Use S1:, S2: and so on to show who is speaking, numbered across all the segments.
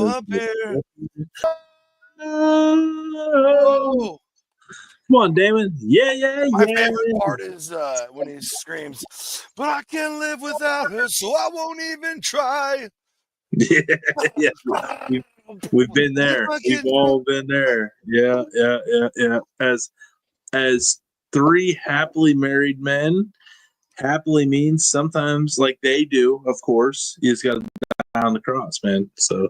S1: up here.
S2: Oh. Come on, Damon. Yeah.
S1: My favorite part is when he screams, "But I can't live without her, so I won't even try."
S2: Yeah. We've been there. We've all been there. Yeah. As three happily married men, happily means sometimes, like they do, of course, you just got to die on the cross, man. So,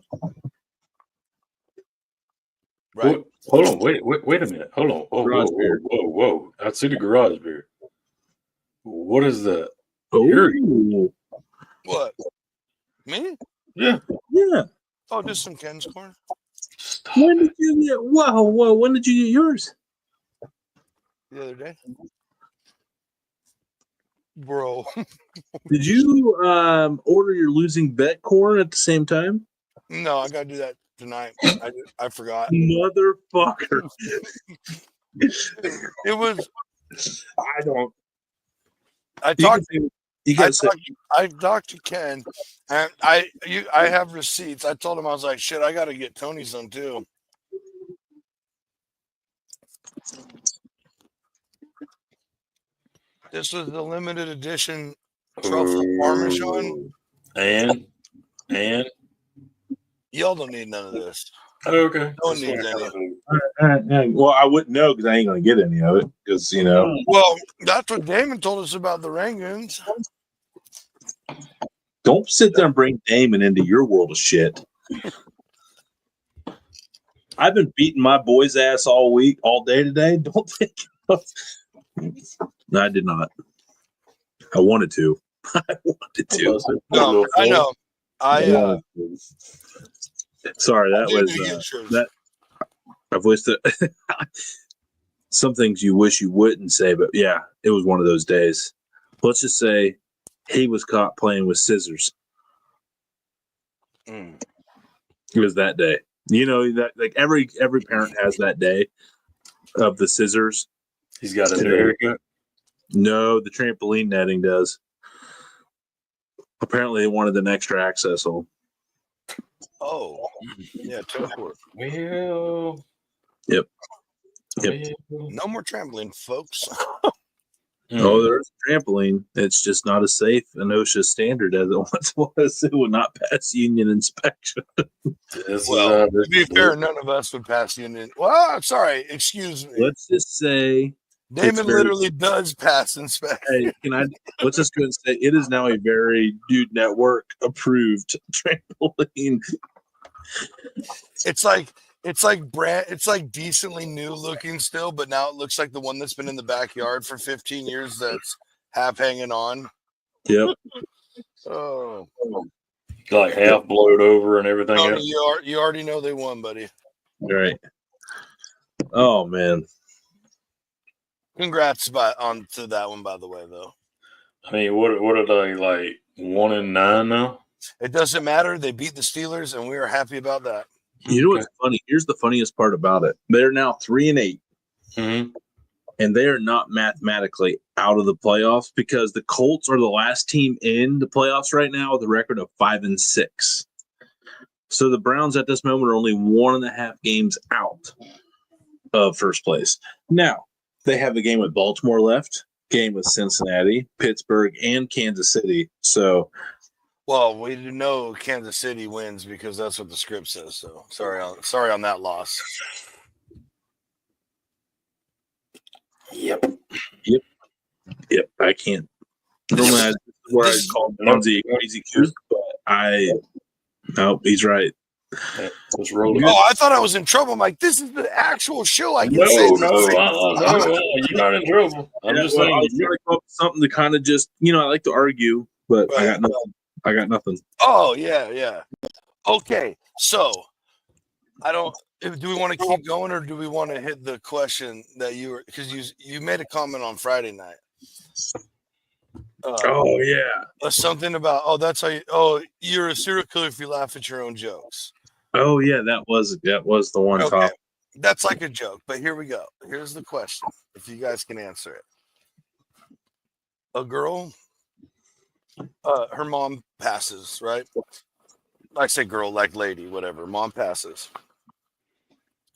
S1: right.
S3: Hold on. Wait a minute. Hold on. Whoa. I see the garage beer. What is that?
S2: oh,
S1: What? Me?
S3: Yeah.
S1: Oh, just some Ken's corn.
S2: When did you get? Whoa! When did you get yours?
S1: The other day, bro.
S2: Did you order your losing bet corn at the same time?
S1: No, I gotta do that tonight. I forgot.
S2: Motherfucker!
S1: It was.
S2: I don't.
S1: I talked.
S2: I
S1: talked to Ken, and I have receipts. I told him, I was like, shit, I got to get Tony some too. This was the limited edition truffle parmesan.
S3: And
S1: y'all don't need none of this.
S3: Okay.
S1: Don't need any.
S2: Well, I wouldn't know because I ain't gonna get any of it because you know.
S1: Well, that's what Damon told us about the Rangans.
S2: Don't sit there and bring Damon into your world of shit. I've been beating my boy's ass all day today. Don't think. No, I did not. I wanted to.
S1: No, I know.
S2: Sorry, that was that. I've wished it. Some things you wish you wouldn't say, but yeah, it was one of those days. Let's just say he was caught playing with scissors. It was that day. You know that like every parent has that day of the scissors.
S3: He's got a new haircut.
S2: No, the trampoline netting does. Apparently, they wanted an extra access hole.
S1: Oh, yeah, totally.
S3: Well,
S2: yep.
S1: No more trampoline, folks.
S2: Oh, there's a trampoline. It's just not as safe an OSHA standard as it once was. It would not pass union inspection.
S1: Well, to be fair, none of us would pass union. Well, sorry, excuse me.
S2: Let's just say
S1: Damon literally does pass inspection.
S2: Hey, let's just go and say it is now a very Dude Network approved trampoline.
S1: It's like decently new looking still, but now it looks like the one that's been in the backyard for 15 years that's half hanging on.
S2: Yep.
S1: Oh.
S3: Like half blowed over and everything else.
S1: You already know they won, buddy.
S2: Right. Oh man.
S1: Congrats to that one, by the way, though.
S3: I mean, what are they, like 1-9 now?
S1: It doesn't matter. They beat the Steelers, and we are happy about that.
S2: You know what's funny? Here's the funniest part about it. They're now 3-8.
S3: Mm-hmm.
S2: And they are not mathematically out of the playoffs because the Colts are the last team in the playoffs right now with a record of 5-6. So the Browns at this moment are only 1.5 games out of first place. Now, they have a game with Baltimore left, game with Cincinnati, Pittsburgh, and Kansas City. So,
S1: well, we know Kansas City wins because that's what the script says. So sorry on that loss.
S3: Yep.
S2: I can't. Normally, this is where I call Johnsy crazy cute, but no, he's right.
S3: Let's roll it.
S1: Oh, I thought I was in trouble. I'm like, this is the actual show. I can say
S3: no, you're not in trouble. I'm just saying.
S2: I was trying to come up with something to kind of just, I like to argue, but I got nothing.
S1: Oh, yeah. Okay, so do we want to keep going or do we want to hit the question that because you made a comment on Friday night.
S2: Oh yeah.
S1: Something about that's how you're a serial killer if you laugh at your own jokes.
S2: Oh yeah, that was the one topic.
S1: That's like a joke, but here we go. Here's the question, if you guys can answer it. A girl, her mom passes, right? I say girl, like lady, whatever. Mom passes.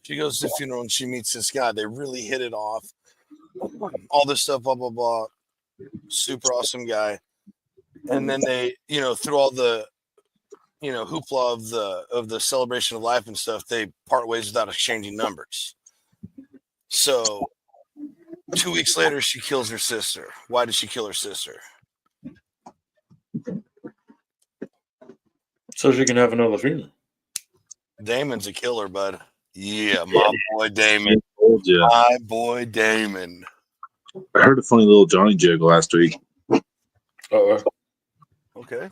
S1: She goes to the funeral and she meets this guy. They really hit it off. All this stuff, blah, blah, blah. Super awesome guy. And then they, through all the, hoopla of the celebration of life and stuff, they part ways without exchanging numbers. So 2 weeks later, she kills her sister. Why did she kill her sister?
S3: So she can have another funeral.
S1: Damon's a killer, bud. Yeah, my boy Damon. My boy Damon.
S2: I heard a funny little Johnny joke last week.
S1: Okay.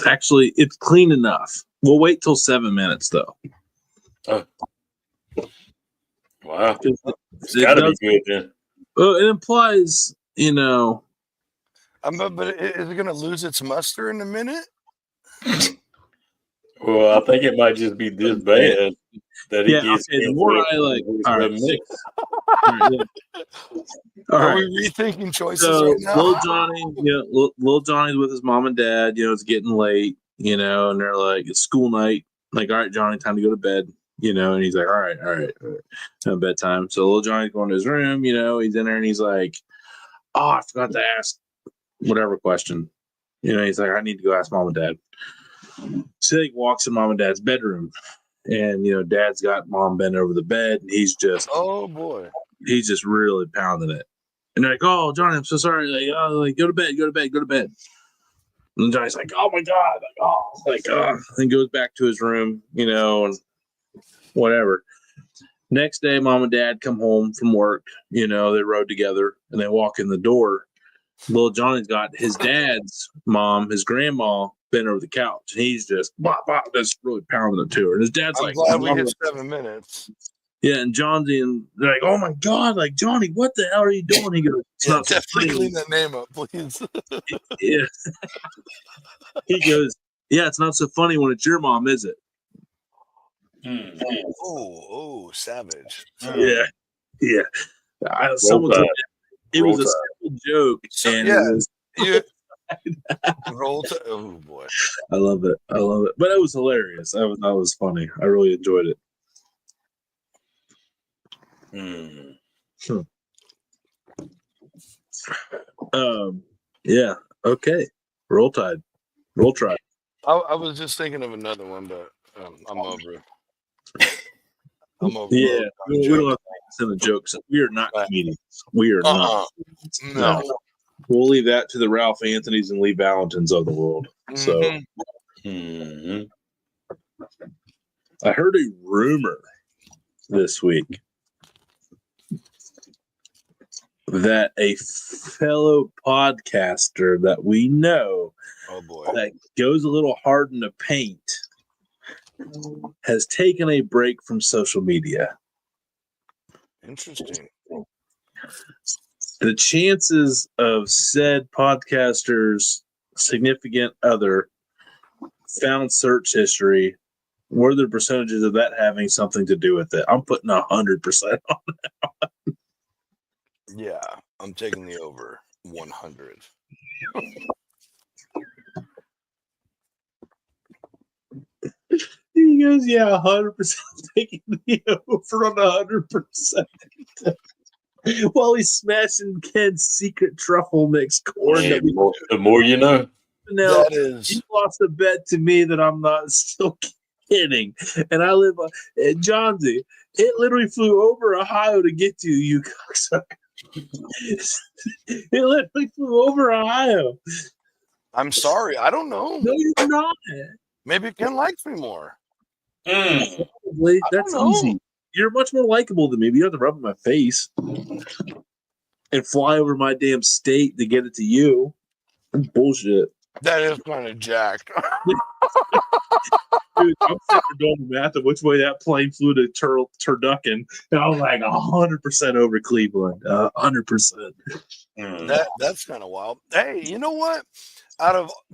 S2: Actually, it's clean enough. We'll wait till 7 minutes, though.
S3: Wow. It's got to be good, then.
S2: Well, it implies,
S1: but is it going to lose its muster in a minute?
S2: Well, I think it might just be this bad that he gets.
S1: Okay,
S2: the more I like, all right,
S1: Are we rethinking choices right now?
S2: Little Johnny's with his mom and dad. It's getting late. And they're like, it's school night. Like, all right, Johnny, time to go to bed. And he's like, all right. Bedtime. So little Johnny's going to his room. He's in there and he's like, oh, I forgot to ask whatever question. He's like, I need to go ask mom and dad. So he walks in mom and dad's bedroom, and dad's got mom bent over the bed, and he's just he's just really pounding it. And they're like, "Oh, Johnny, I'm so sorry. Like, go to bed. And Johnny's like, "Oh my god!" And goes back to his room, and whatever. Next day, mom and dad come home from work. They rode together, and they walk in the door. Little Johnny's got his dad's mom, his grandma, bent over the couch, and he's just just really pounding it to her. And his dad's
S1: I'm glad we hit 7 minutes.
S2: Yeah, and Johnsy and they're like, oh my god, like Johnny, what the hell are you doing? He goes,
S1: definitely clean that name up, please.
S2: Yeah. He goes, yeah, it's not so funny when it's your mom, is it?
S1: Oh, savage.
S2: Yeah. Someone told me it was a simple joke, and it was
S1: oh boy,
S2: I love it, but it was hilarious. That was funny. I really enjoyed it. Yeah. Okay. Roll Tide.
S1: I was just thinking of another one, but I'm over it.
S2: Yeah, we don't have to send the jokes. We are not comedians. We are not. No. We'll leave that to the Ralph Anthonys and Lee Valentins of the world. So, I heard a rumor this week that a fellow podcaster that we know that goes a little hard in the paint has taken a break from social media.
S1: Interesting.
S2: The chances of said podcaster's significant other found search history, what are the percentages of that having something to do with it? I'm putting 100% on that.
S1: Yeah, I'm taking the over 100.
S2: He goes, yeah, 100% taking the over on 100%. While he's smashing Ken's secret truffle mix corn.
S3: The more you know.
S2: Now, he lost a bet to me that I'm not still kidding. And I live on Johnsy. It literally flew over Ohio to get to you, cocksucker. It literally flew over Ohio.
S1: I'm sorry. I don't know.
S2: No, you're not.
S1: Maybe Ken likes me more.
S2: That's easy. You're much more likable than me. You have to rub in my face and fly over my damn state to get it to you. That's bullshit.
S1: That is kind of jacked.
S2: Dude, I'm sitting there doing the math of which way that plane flew to Turducken, and I was like 100% over Cleveland. 100%.
S1: That's kind of wild. Hey, you know what?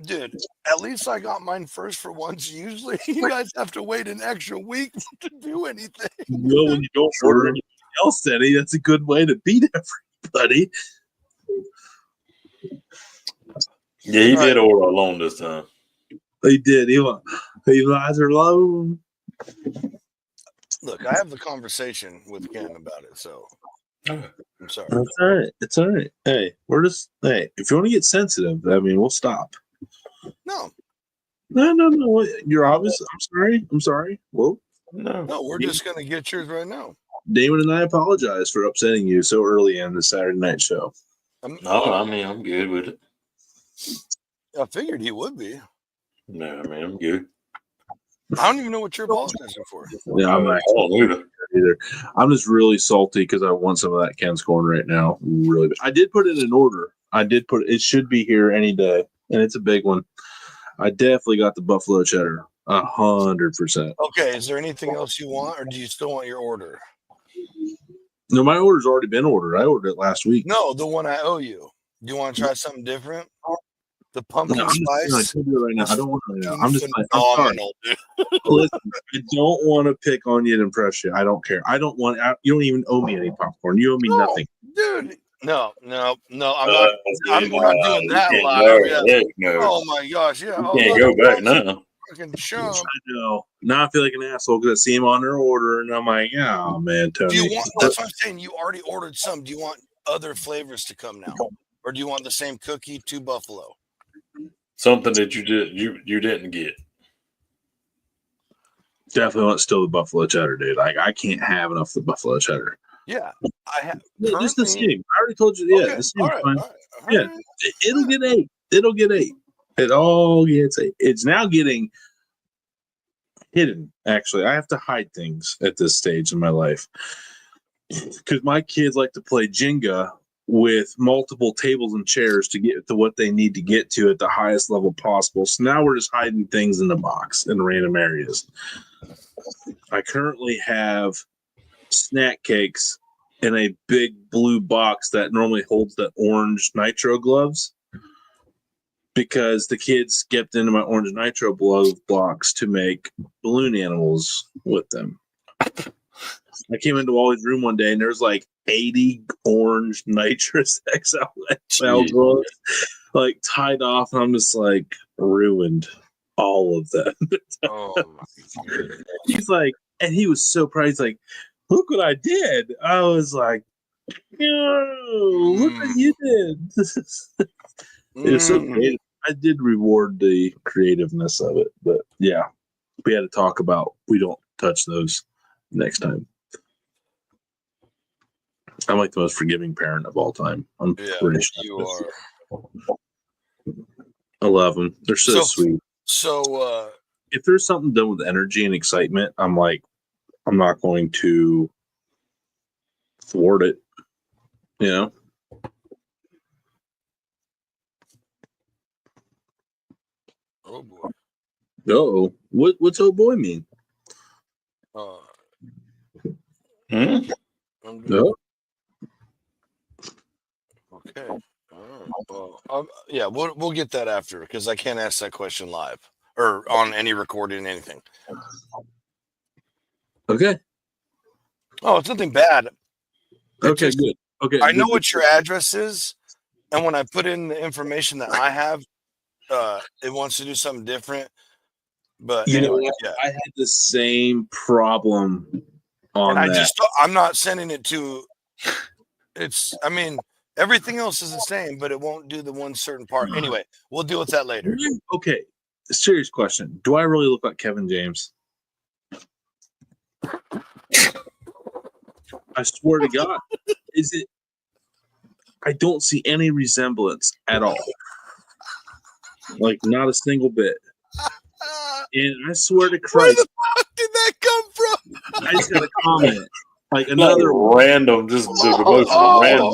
S1: Dude, at least I got mine first for once. Usually, you guys have to wait an extra week to do anything.
S2: Well, when you don't order anything else, Eddie, that's a good way to beat everybody.
S3: Yeah, he did order alone this time.
S2: He did. He lies alone.
S1: Look, I have the conversation with Ken about it, so I'm sorry.
S2: It's all right. It's all right. Hey, if you want to get sensitive, I mean, we'll stop.
S1: No.
S2: No. You're obvious. I'm sorry. Well,
S1: No, we're just gonna get yours right now.
S2: Damon and I apologize for upsetting you so early in the Saturday night show.
S3: No, I mean, I'm good with it.
S1: I figured he would be.
S3: No, I mean, I'm good.
S1: I don't even know what you're apologizing for.
S2: Yeah, I'm actually either. I'm just really salty because I want some of that Ken's corn right now. Really, I did put it in order. It should be here any day, and it's a big one. I definitely got the buffalo cheddar, 100%.
S1: Okay, is there anything else you want, or do you still want your order?
S2: No, my order's already been ordered. I ordered it last week.
S1: No, the one I owe you. Do you want to try something different? The pumpkin spice.
S2: I right now. I don't want to right now. I'm just
S1: phenomenal, dude.
S2: Listen, I don't want to pick on you and impress you. I don't care. You don't even owe me any popcorn. You owe me nothing,
S1: dude. No. I'm not. I'm not doing that live. No. Oh my gosh, yeah.
S3: You can't go back now.
S1: Fucking chump.
S2: I know. Now I feel like an asshole because I see him on their order, and I'm like, oh man, Tony.
S1: That's what I'm saying. You already ordered some. Do you want other flavors to come now, or do you want the same cookie, 2 buffalo?
S3: Something that you didn't get.
S2: Definitely want still the buffalo cheddar, dude. Like I can't have enough of the buffalo cheddar.
S1: Yeah, I have.
S2: Yeah, just the same. I already told you. Yeah,
S1: okay,
S2: the same.
S1: All right.
S2: Yeah, it'll get 8. It'll get 8. It all gets 8. It's now getting hidden. Actually, I have to hide things at this stage in my life because my kids like to play Jenga with multiple tables and chairs to get to what they need to get to at the highest level possible. So now we're just hiding things in the box in random areas. I currently have snack cakes in a big blue box that normally holds the orange nitro gloves because the kids skipped into my orange nitro glove box to make balloon animals with them. I came into Wally's room one day and there's like 80 orange nitrous XL gloves like tied off, and I'm just like ruined all of them.
S1: Oh my God.
S2: He's like, and he was so proud. He's like, look what I did. I was like, look what you did. It was so creative. I did reward the creativeness of it, but yeah, we had to talk about we don't touch those next time. I'm like the most forgiving parent of all time. I'm pretty sure
S1: you are.
S2: I love them. They're so sweet.
S1: So,
S2: if there's something done with energy and excitement, I'm like, I'm not going to thwart it. You know?
S1: Oh boy.
S2: Uh-oh. What's oh boy mean? No.
S1: Okay. Yeah, we'll get that after because I can't ask that question live or on any recording, anything.
S2: Okay.
S1: Oh, it's nothing bad.
S2: Okay, good. Okay.
S1: I know what your address is, and when I put in the information that I have, it wants to do something different. But
S2: you
S1: anyway,
S2: know, I had the same problem on
S1: and
S2: that.
S1: I'm not sending it to. I mean, everything else is the same, but it won't do the one certain part. Anyway, we'll deal with that later.
S2: Okay. Serious question. Do I really look like Kevin James? I swear to God. Is it? I don't see any resemblance at all. Like, not a single bit. And I swear to Christ.
S1: Where the fuck did that come from?
S2: I just got a comment. Like another
S3: random, just the most random.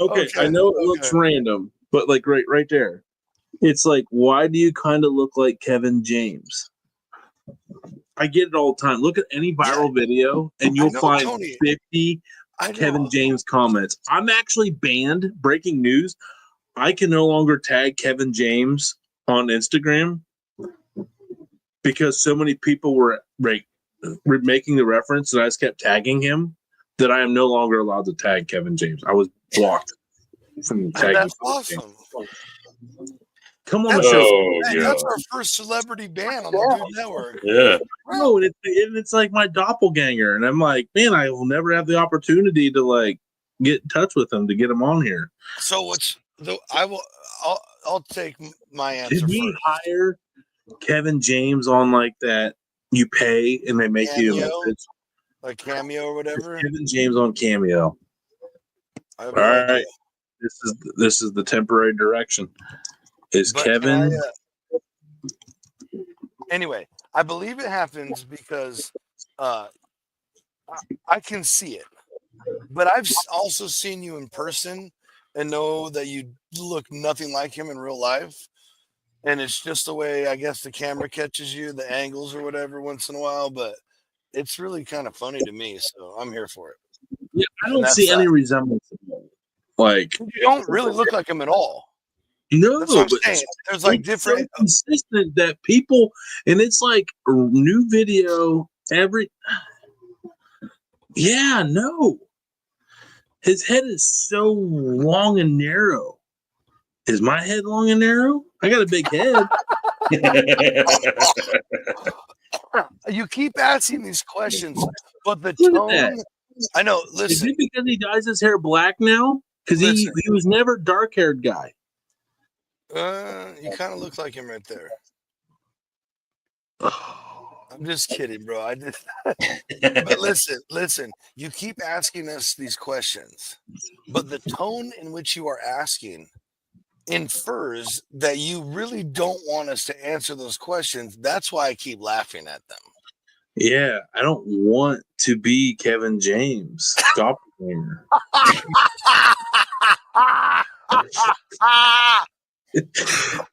S2: Okay, I know it looks random, but like right there. It's like, why do you kind of look like Kevin James? I get it all the time. Look at any viral video, and you'll find 50 Kevin James comments. I'm actually banned. Breaking news. I can no longer tag Kevin James on Instagram because so many people were making the reference, and I just kept tagging him that I am no longer allowed to tag Kevin James. I was blocked from tagging.
S1: That's awesome.
S2: come on the show.
S3: Oh,
S1: Man,
S3: yeah.
S1: that's our first celebrity band on the Dude Network.
S3: Yeah.
S2: No, and it's like my doppelganger, and I'm like, man, I will never have the opportunity to like get in touch with him to get him on here.
S1: So what's the? I'll take my answer
S2: Did we
S1: first.
S2: hire Kevin James on like that? You pay and they make you a
S1: Cameo?
S2: message?
S1: Like Cameo or whatever.
S2: Kevin James on Cameo.
S1: I have
S2: All
S1: no
S2: right,
S1: idea.
S2: this is the temporary direction. Is
S1: But
S2: Kevin?
S1: Anyway, I believe it happens because I can see it, but I've also seen you in person and know that you look nothing like him in real life. And it's just the way, I guess, the camera catches you, the angles or whatever once in a while. But it's really kind of funny to me. So I'm here for it.
S2: Yeah, I
S1: And
S2: don't
S1: that's
S2: see any resemblance. Like,
S1: You don't really look like him at all.
S2: no,
S1: That's what I'm
S2: but
S1: saying. There's like
S2: it's
S1: different.
S2: so consistent that people, and it's like a new video every. Yeah, no. His head is so long and narrow. Is my head long and narrow? I got a big head.
S1: You keep asking these questions, but the
S2: Look at
S1: tone.
S2: that.
S1: I know.
S2: Is
S1: Listen,
S2: it because he dyes his hair black now? Because he was never dark haired guy.
S1: you kind of look like him right there. I'm just kidding, bro. I just. But listen. You keep asking us these questions, but the tone in which you are asking infers that you really don't want us to answer those questions. That's why I keep laughing at them.
S2: Yeah, I don't want to be Kevin James. Doppelganger.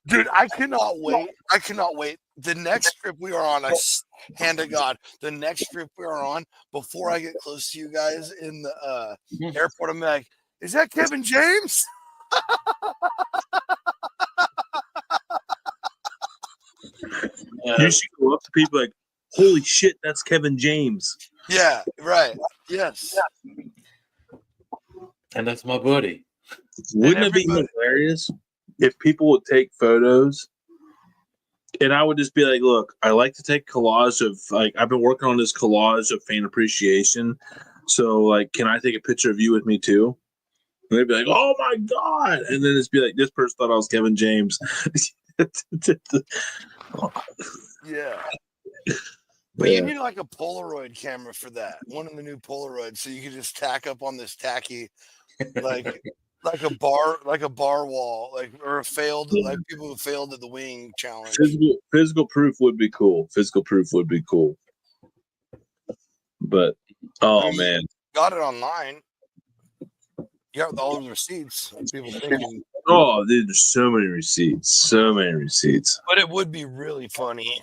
S1: Dude, I cannot wait. The next trip we are on, hand to God, the next trip we are on, before I get close to you guys in the airport, I'm like, is that Kevin James?
S2: You should go up to people like, holy shit, that's Kevin James.
S1: Yeah, right. Yes.
S3: And that's my buddy.
S2: Wouldn't it be hilarious if people would take photos and I would just be like, look, I like to take collage of, like, I've been working on this collage of fan appreciation. So, like, can I take a picture of you with me too? And they'd be like, oh my God. And then it's be like, this person thought I was Kevin James.
S1: Yeah. But you need like a Polaroid camera for that. One of the new Polaroids, so you can just tack up on this tacky, like a bar wall, or a failed, like people who failed at the wing challenge.
S2: Physical proof would be cool. But man,
S1: got it online. You got all the receipts. People thinking.
S2: Oh, dude, there's so many receipts.
S1: But it would be really funny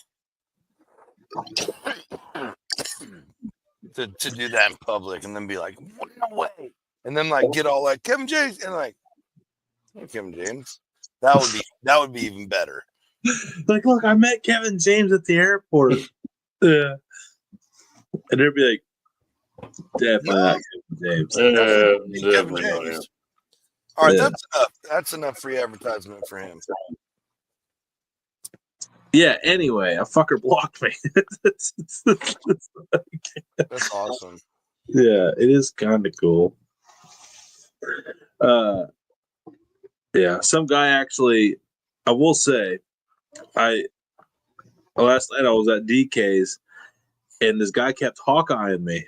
S1: to do that in public and then be like, no way. And then like get all like Kevin James and like, hey, Kevin James. That would be even better.
S2: Like, look, I met Kevin James at the airport. Yeah. And they'd be like, definitely not Kevin James.
S1: Kevin James. All right, that's enough. That's enough free advertisement for him.
S2: Yeah, anyway, a fucker blocked me. That's
S1: awesome.
S2: Yeah, it is kind of cool. Yeah, some guy actually, I will say, last night I was at DK's and this guy kept hawk-eyeing me.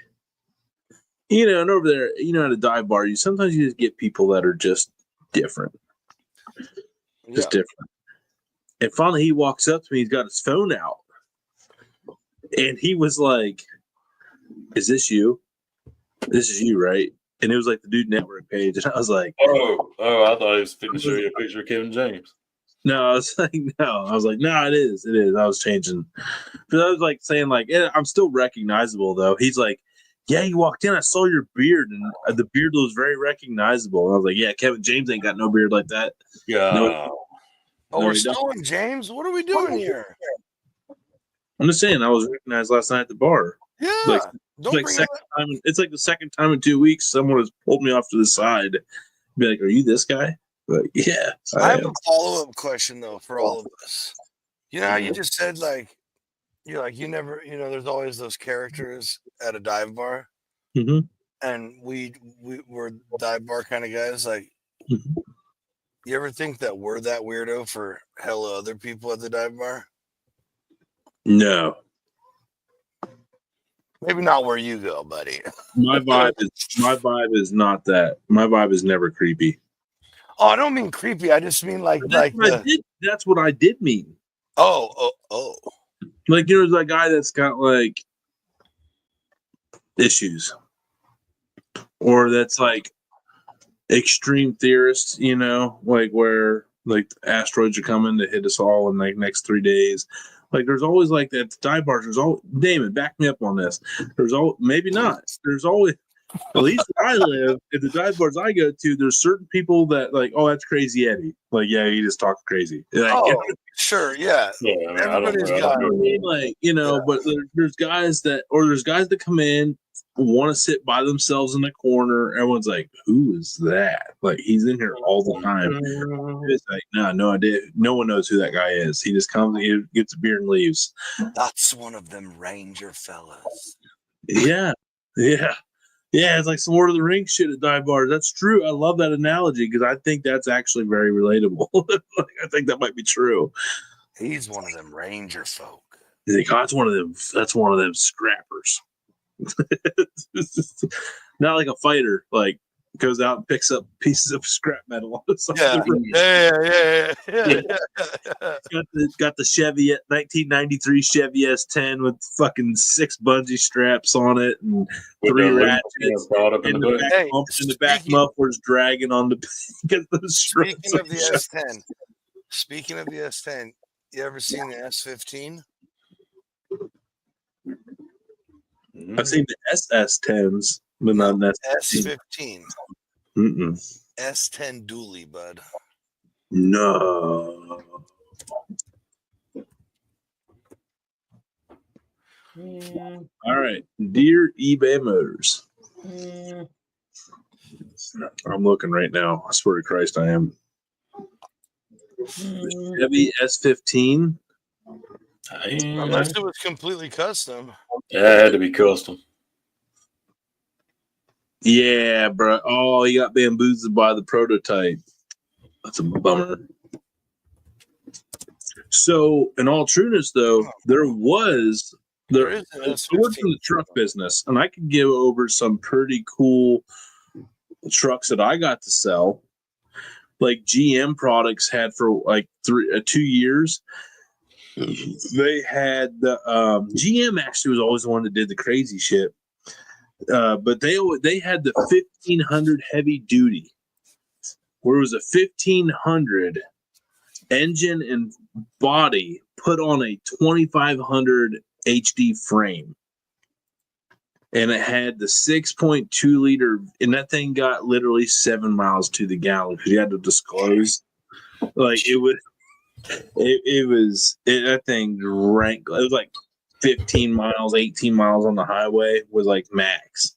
S2: You know, and over there, you know, at a dive bar, sometimes you just get people that are just different. Just different. And finally he walks up to me, he's got his phone out. And he was like, is this you? This is you, right? And it was like the Dude Network page. And I was like,
S3: Oh, I thought he was going to show you a picture of Kevin James.
S2: No, I was like, no. I was like, no, it is. I was changing. Because I was like saying, like, I'm still recognizable, though. He's like, yeah, you walked in, I saw your beard, and the beard was very recognizable. And I was like, yeah, Kevin James ain't got no beard like that.
S3: Yeah.
S2: No,
S1: we're stalling James. What are we doing here?
S2: I'm just saying, I was recognized last night at the bar.
S1: Yeah.
S2: It's like the second time in 2 weeks someone has pulled me off to the side. Be like, are you this guy? Like, yeah,
S1: I have a follow-up question though for all of us. You know how you just said like you're like you never there's always those characters at a dive bar,
S2: Mhm.
S1: and we're dive bar kind of guys. Like,
S2: Mhm.
S1: you ever think that we're that weirdo for hella other people at the dive bar?
S2: No,
S1: Maybe not where you go, buddy.
S2: my vibe is not that. My vibe is never creepy.
S1: Oh, I don't mean creepy. I just mean like
S2: That's what I did mean.
S1: oh.
S2: Like, there's that guy that's got like issues, or that's like extreme theorists, like where like asteroids are coming to hit us all in like next 3 days. Like, there's always like that dive bars. There's all Damon, back me up on this. There's all maybe not. There's always, at least where I live, at the dive bars I go to, there's certain people that like, oh, that's Crazy Eddie. Like, yeah, he just talks crazy. Like,
S1: Sure, yeah.
S3: Yeah, I mean,
S1: Everybody's
S3: I
S1: got
S3: don't know.
S2: like, but there's guys that come in, want to sit by themselves in the corner. Everyone's like, who is that? Like, he's in here all the time. It's like, no idea. No one knows who that guy is. He just comes, he gets a beer and leaves.
S1: That's one of them ranger fellas.
S2: Yeah. It's like some Lord of the Rings shit at dive bars. That's true. I love that analogy because I think that's actually very relatable. I think that might be true.
S1: He's one of them ranger folk.
S2: You think, oh, that's one of them scrappers. Not like a fighter, like goes out and picks up pieces of scrap metal.
S1: Yeah.
S2: Got the Chevy 1993 Chevy S10 with fucking 6 bungee straps on it and 3 ratchets. And the back muffler's dragging on the
S1: Speaking of the S10, you ever seen the S15?
S2: I've seen the SS10s, but not that
S1: S15.
S2: Mm-mm.
S1: S10 dually, bud.
S2: No. All right, dear eBay Motors. I'm looking right now. I swear to Christ, I am. Chevy S15.
S1: Unless it was completely custom.
S3: Yeah, it had to be custom.
S2: Yeah, bro. Oh, you got bamboozled by the prototype. That's a bummer. So, in all trueness, though, there is I worked in the truck business, and I could give over some pretty cool trucks that I got to sell. Like GM products had for like 2 years. They had the GM actually was always the one that did the crazy shit. But they had the 1500 heavy duty, where it was a 1500 engine and body put on a 2500 HD frame. And it had the 6.2 liter, and that thing got literally 7 miles to the gallon because you had to disclose. Like, that thing rank. It was like 15 miles, 18 miles on the highway was like max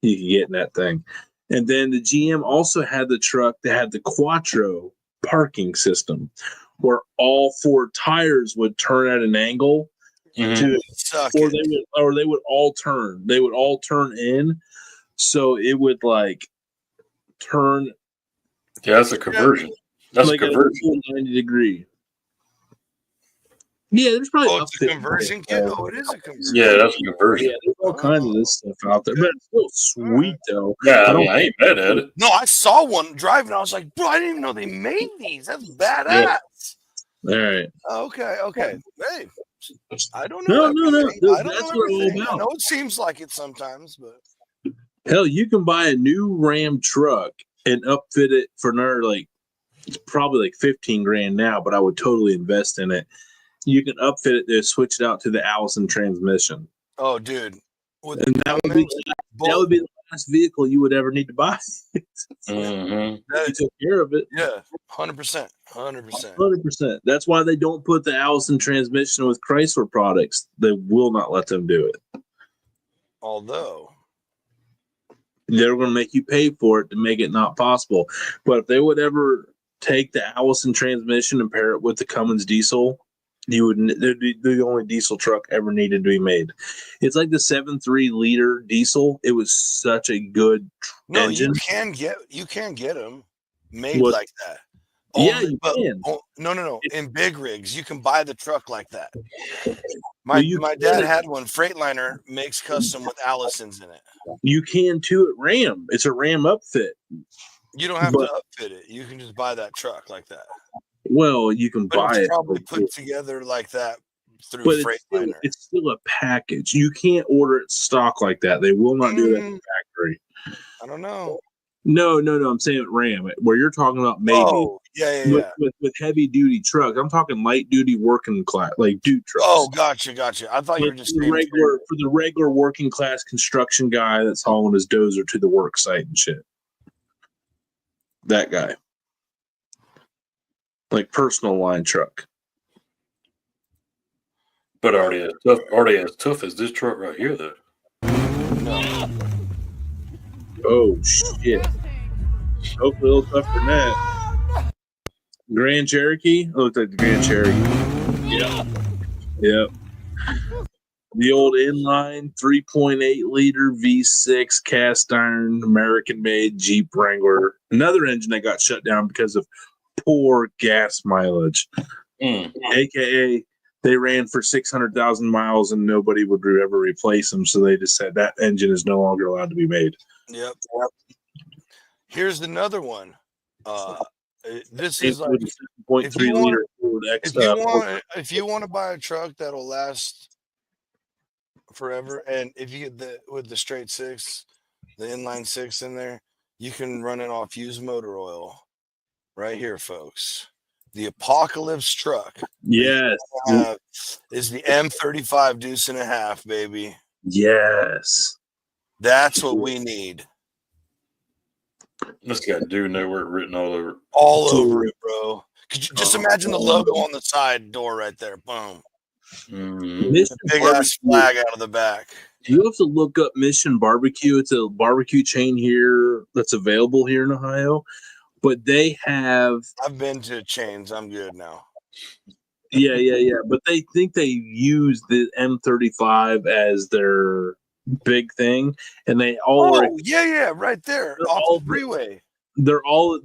S2: you could get in that thing. And then the GM also had the truck that had the Quattro parking system, where all 4 tires would turn at an angle. Or they would all turn. They would all turn in, so it would like turn.
S3: Yeah, that's a conversion. That's like a conversion.
S2: 90-degree. Yeah, there's probably
S1: it's a conversion kit. Oh, it is a conversion.
S3: Yeah, that's a conversion.
S2: Yeah, there's all kinds of this stuff out there, but it's still sweet though.
S3: Yeah, I ain't mad at it.
S1: No, I saw one driving. I was like, bro, I didn't even know they made these. That's badass.
S2: Yeah. All right.
S1: Okay. Hey, I don't know.
S2: No.
S1: That's what it's all about. I know it seems like it sometimes, but
S2: hell, you can buy a new Ram truck and upfit it for another it's probably like $15,000 now, but I would totally invest in it. You can upfit it to switch it out to the Allison transmission.
S1: Oh, dude.
S2: And that would be the last vehicle you would ever need to buy.
S3: Mm-hmm.
S2: You took care of it.
S1: Yeah, 100%. 100%.
S2: 100%. That's why they don't put the Allison transmission with Chrysler products. They will not let them do it.
S1: Although
S2: they're going to make you pay for it to make it not possible. But if they would ever take the Allison transmission and pair it with the Cummins diesel, they'd be the only diesel truck ever needed to be made. It's like the 7.3 liter diesel. It was such a good engine.
S1: You can get them made
S2: What?
S1: like that.
S2: Yeah, you can.
S1: No. In big rigs, you can buy the truck like that.
S2: Well,
S1: My dad had one. Freightliner makes custom with Allisons in it.
S2: You can too at Ram. It's a Ram upfit.
S1: You don't have to upfit it. You can just buy that truck like that.
S2: Well, you can buy
S1: it's
S2: it.
S1: probably put together like that through
S2: But
S1: Freightliner.
S2: it's still a package. You can't order it stock like that. They will not do that in the factory.
S1: I don't know.
S2: No. I'm saying at Ram, where you're talking about maybe.
S1: Oh, yeah.
S2: With heavy duty trucks. I'm talking light duty working class, like dude trucks.
S1: Oh, gotcha. I thought you were just saying
S2: for the regular working class construction guy that's hauling his dozer to the work site and shit. That guy. Like personal line truck.
S3: But already as tough as this truck right here, though.
S1: No.
S2: Oh shit! Hopefully a little tougher than that. Grand Cherokee. It looked like the Grand Cherokee. Yep. The old inline 3.8 liter V6 cast iron American-made Jeep Wrangler. Another engine that got shut down because of poor gas mileage. AKA, they ran for 600,000 miles and nobody would ever replace them. So they just said that engine is no longer allowed to be made.
S1: Yep. Here's another one. This is like
S2: 7.3 liter Ford
S1: if you want to buy a truck that'll last forever, and if you get with the straight six, the inline six in there, you can run it off used motor oil. Right here, folks. The Apocalypse truck.
S2: Yes.
S1: Is the M35 deuce and a half, baby.
S2: Yes.
S1: That's what we need.
S3: This got "Do No Work" written all over.
S1: All over it, bro. Could you just imagine the logo on the side door right there? Boom. Big ass flag out of the back.
S2: You have to look up Mission Barbecue. It's a barbecue chain here that's available here in Ohio. But they have.
S1: I've been to chains. I'm good now.
S2: Yeah. But they think they use the M35 as their big thing, and they all.
S1: Right there off the freeway.
S2: They're all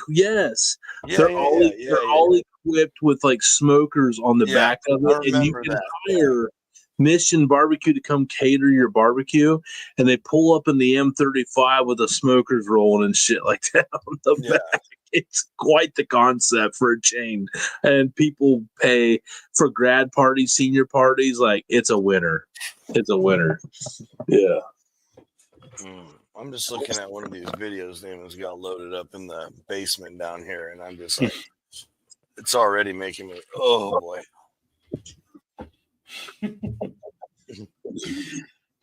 S2: yes. They're all equipped with like smokers on the back of it, and you can hire Mission Barbecue to come cater your barbecue, and they pull up in the M35 with the smokers rolling and shit like that on the back. It's quite the concept for a chain, and people pay for grad parties, senior parties. Like it's a winner. It's a winner. Yeah.
S1: I'm just looking at one of these videos Damon's got loaded up in the basement down here, and I'm just like, it's already making me, oh boy.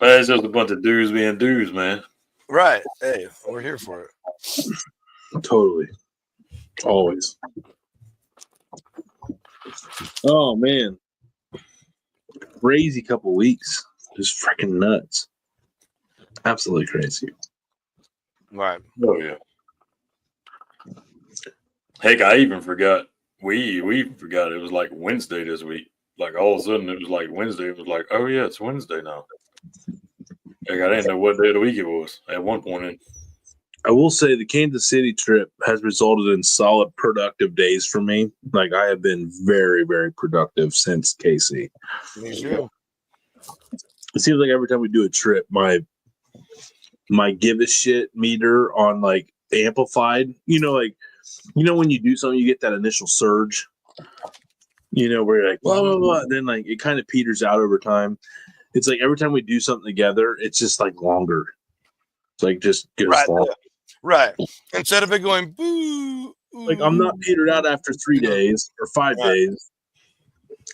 S3: It's just a bunch of dudes being dudes, man.
S1: Right. Hey, we're here for it.
S2: Totally. Always. Oh, man. Crazy couple weeks. Just freaking nuts. Absolutely crazy.
S1: Right.
S3: Oh yeah. Heck, I even forgot. We forgot it was like Wednesday this week. Like all of a sudden it was like Wednesday. It was like, oh yeah, it's Wednesday now. Heck, I didn't know what day of the week it was at one point.
S2: I will say the Kansas City trip has resulted in solid productive days for me. Like I have been very, very productive since KC.
S1: Me too.
S2: It seems like every time we do a trip, my give a shit meter on like amplified, when you do something, you get that initial surge, where you're like, blah, blah, blah. And then like it kind of peters out over time. It's like every time we do something together, it's just like longer. It's like just goes long.
S1: Right. Instead of it going boo.
S2: Like I'm not petered out after 3 days or 5 days.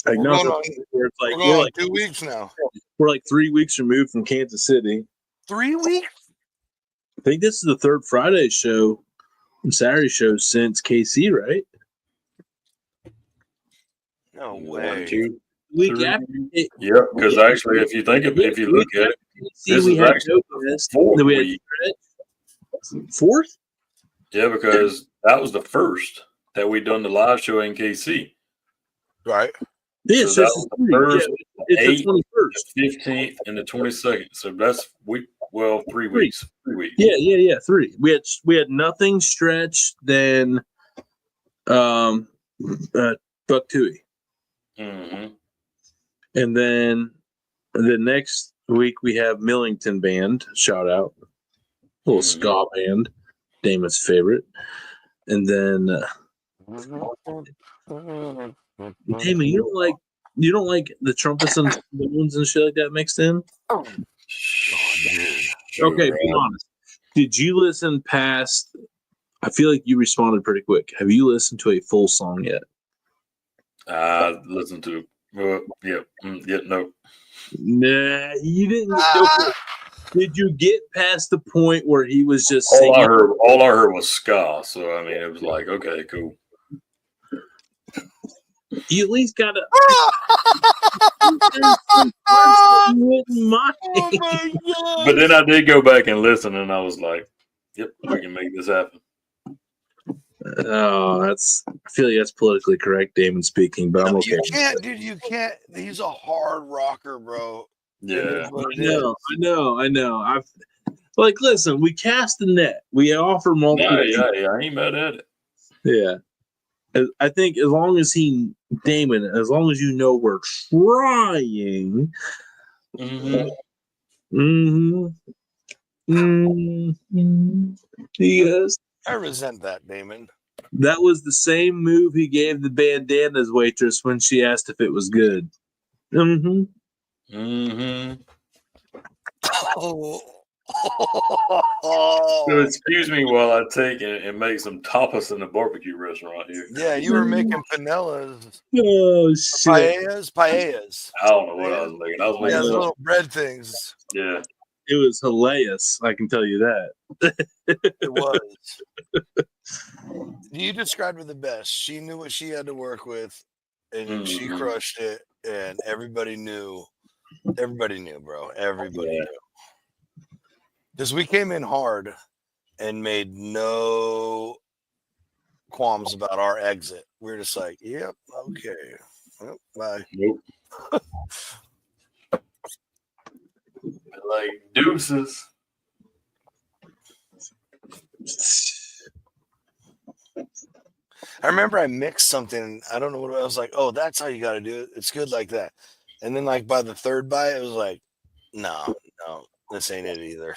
S2: Like
S1: we're going on 2 weeks now.
S2: We're like 3 weeks removed from Kansas City.
S1: 3 weeks?
S2: I think this is the third Friday show and Saturday show since KC, right?
S3: No way.
S2: 1, 2, 3.
S3: Yeah, because actually, if you look at it, this is actually the fourth week.
S2: Fourth?
S3: Yeah, because That was the first that we done the live show in KC.
S1: Right.
S2: Yeah,
S3: So that was the first,
S2: it's the 21st.
S3: the 15th, and the 22nd. So that's 3 weeks. 3 weeks.
S2: Yeah. 3. We had nothing stretched than Buck Tooie.
S3: Mm-hmm.
S2: And then the next week we have Millington Band, shout out. Little ska band, Damon's favorite. And then Damon, you don't like the trumpets and balloons and shit like that mixed in?
S1: Oh,
S2: Okay, be honest. Did you listen past? I feel like you responded pretty quick. Have you listened to a full song yet?
S3: Listen to no.
S2: Nah, you didn't. Did you get past the point where he was just
S3: All
S2: singing?
S3: I heard was ska. So I mean, it was like, okay, cool.
S2: You at least got to.
S1: Oh my God.
S3: But then I did go back and listen, and I was like, "Yep, we can make this happen."
S2: Oh, I feel like that's politically correct, Damon speaking, but I'm okay.
S1: You can't, dude. You can't. He's a hard rocker, bro.
S3: Yeah,
S2: I know. Listen, we cast the net. We offer multiple.
S3: yeah. I ain't mad at it.
S2: Yeah. I think as long as Damon, as long as you know we're trying. Yes.
S1: I resent that, Damon.
S2: That was the same move he gave the bandanas waitress when she asked if it was good.
S1: Oh.
S3: So excuse me while I take and make some tapas in the barbecue restaurant here.
S1: Yeah, you were making panellas.
S2: Oh shit!
S1: Paellas.
S3: I don't know what I was making. I was making
S1: little bread things.
S3: Yeah.
S2: It was hilarious. I can tell you that.
S1: It was. You described her the best. She knew what she had to work with, and she crushed it. And everybody knew. Everybody knew, bro. Everybody knew. Because we came in hard and made no qualms about our exit. We were just like, yep, okay. Well, bye.
S3: Nope. Like deuces.
S1: I remember I mixed something. I don't know what I was like. Oh, that's how you got to do it. It's good like that. And then, like by the third bite, it was like, no, this ain't it either.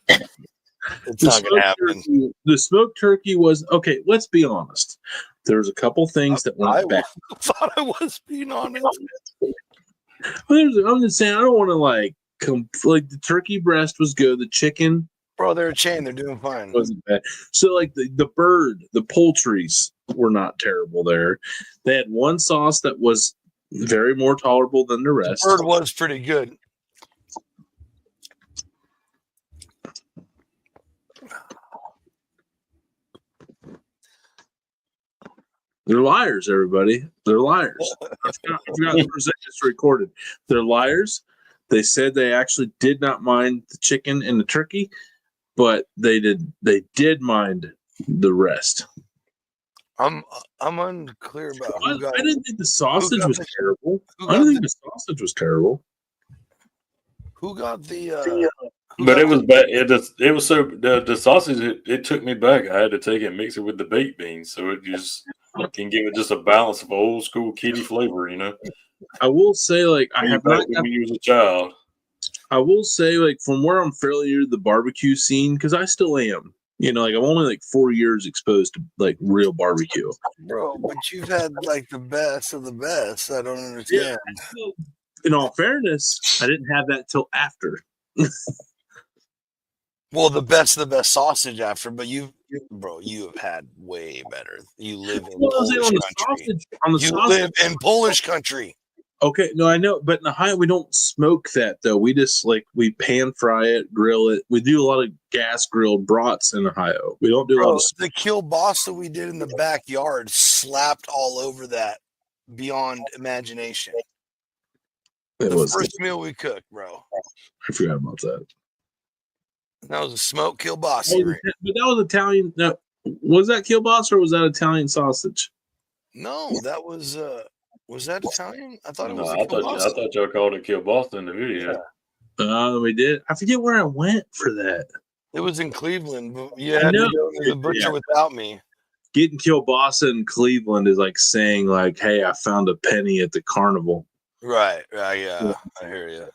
S1: It's not gonna happen.
S2: The smoked turkey was okay. Let's be honest. There's a couple things that went bad.
S1: I thought I was being honest.
S2: I'm just saying. I don't want to like the turkey breast was good. The chicken,
S1: bro, they're a chain. They're doing fine.
S2: Wasn't bad. So like the bird, the poultries were not terrible there. They had one sauce that was very more tolerable than the rest.
S1: The bird was pretty good.
S2: They're liars, everybody. They're liars. I forgot for a second it's recorded. They're liars. They said they actually did not mind the chicken and the turkey, but they did mind the rest.
S1: I'm unclear about who got.
S2: I didn't think the sausage was terrible. I didn't think the sausage was terrible.
S1: Who got the?
S3: But it was bad. It was so the sausage. It took me back. I had to take it and mix it with the baked beans, so it just can give it just a balance of old school kitty flavor. You know.
S2: I will say, like, I have not
S3: when you was a child.
S2: I will say, like, from where I'm fairly new to the barbecue scene, because I still am. You know, like I'm only like 4 years exposed to like real barbecue.
S1: Bro, but you've had like the best of the best. I don't understand.
S2: Yeah. In all fairness, I didn't have that till after.
S1: Well, the best of the best sausage after, but you have had way better. You live in Polish country. You live in Polish country.
S2: Okay, no, I know, but in Ohio we don't smoke that though. We just we pan fry it, grill it. We do a lot of gas grilled brats in Ohio. We don't do a lot of
S1: the kielbasa we did in the backyard slapped all over that beyond imagination. The first meal we cooked, bro.
S2: I forgot about that.
S1: That was a smoked kielbasa.
S2: But that was Italian. No, Was that kielbasa or was that Italian sausage?
S1: No, that was that Italian? I thought it
S3: No,
S1: was a
S3: I
S1: kielbasa.
S3: thought y'all called it kielbasa in the video.
S2: We did. I forget where I went for that.
S1: It was in Cleveland, but you had to go to the butcher without me.
S2: Getting kielbasa in Cleveland is like saying, like, "Hey, I found a penny at the carnival."
S1: Right. Yeah. I hear you.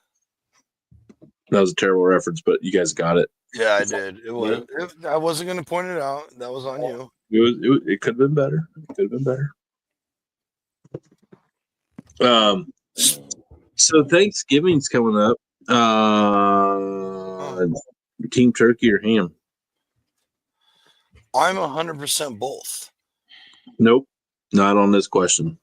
S2: That was a terrible reference, but you guys got it.
S1: Yeah, I did. It was. I wasn't going to point it out. That was on you.
S2: It could have been better. It could have been better. So Thanksgiving's coming up. Team turkey or ham?
S1: I'm 100% both.
S2: Nope, not on this question.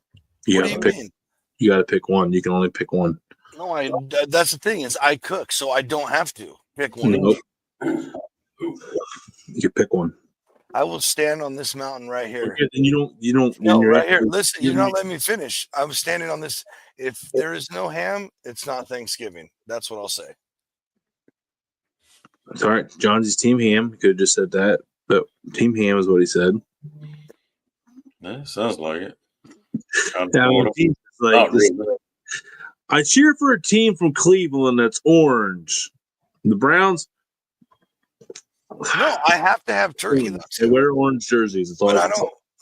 S1: What do you mean?
S2: You got to pick one. You can only pick one.
S1: No, that's the thing is I cook, so I don't have to pick one.
S2: Nope. You pick one.
S1: I will stand on this mountain right here.
S2: Okay, then you don't.
S1: No, right here. Listen, you're not letting me finish. I'm standing on this. If there is no ham, it's not Thanksgiving. That's what I'll say.
S2: It's all right. Johnsy's team ham. You could have just said that, but team ham is what he said.
S3: Yeah, sounds like it.
S2: I cheer for a team from Cleveland that's orange. The Browns.
S1: No, I have to have turkey.
S2: They wear orange jerseys. It's all.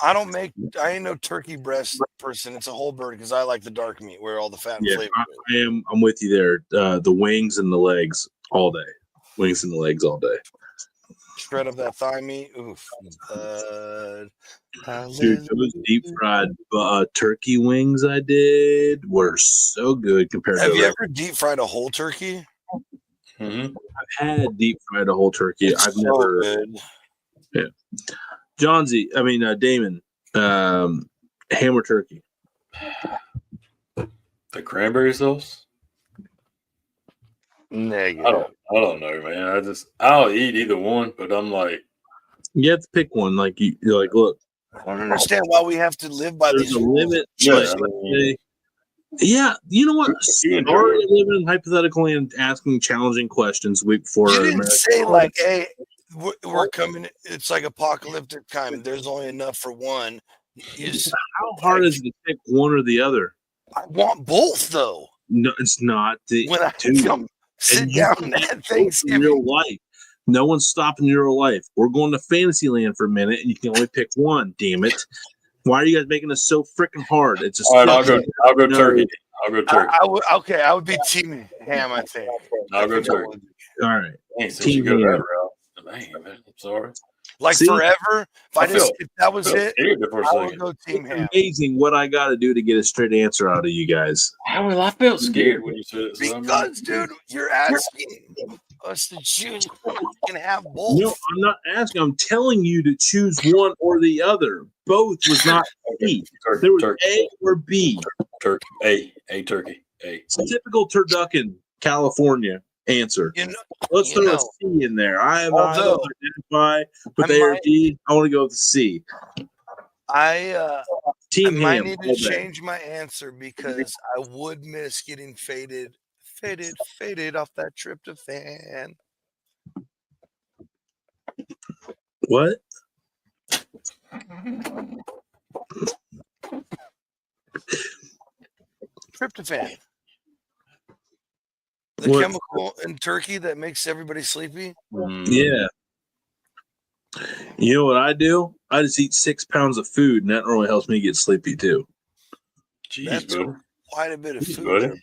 S1: I ain't no turkey breast person. It's a whole bird because I like the dark meat where all the fat and flavor is.
S2: I'm with you there. The wings and the legs all day. Wings and the legs all day.
S1: Shred of that thigh meat. Oof.
S2: Dude, those deep fried turkey wings I did were so good compared to.
S1: Have you ever deep fried a whole turkey?
S3: Mm-hmm.
S2: I've had deep fried a whole turkey. I've never.
S1: Good.
S2: Yeah. Damon, ham or turkey?
S3: The cranberry sauce?
S1: Negative.
S3: I don't know, man. I'll eat either one, but I'm like,
S2: you have to pick one. Like you're like, look.
S1: I don't understand why we have to live by these rules.
S2: Limit. Yeah, you know what? Already living hypothetically and asking challenging questions week before.
S1: You didn't say like, hey, we're coming. It's like apocalyptic time. There's only enough for one.
S2: How hard is it to pick one or the other?
S1: I want both, though.
S2: No, it's not.
S1: When I come sit down at Thanksgiving,
S2: real life. No one's stopping your real life. We're going to Fantasyland for a minute, and you can only pick one. Damn it! Why are you guys making this so freaking hard? It's
S3: all right. I'll go turkey. I'll go turkey.
S1: I would be team ham. I think.
S3: I'll go turkey.
S2: All right.
S3: Team ham. Man, I'm sorry.
S1: Like forever. If that was it, I would go team ham.
S2: Amazing what I got to do to get a straight answer out of you guys.
S3: I felt scared when you said it.
S1: Because, dude, you're asking us to choose. You can have both.
S2: No, I'm not asking. I'm telling you to choose one or the other. Both was not B. There was A or B.
S3: Turkey. A turkey. A.
S2: It's a typical turducken, California answer. Let's throw a C in there. I don't identify with A or D. I want to go with the C.
S1: I
S2: might
S1: need to change my answer because I would miss getting faded off that tryptophan.
S2: What?
S1: Tryptophan. The chemical in turkey that makes everybody sleepy?
S2: Yeah. You know what I do? I just eat 6 pounds of food, and that really helps me get sleepy, too.
S3: Jeez,
S1: that's
S3: buddy.
S1: Quite a bit of food.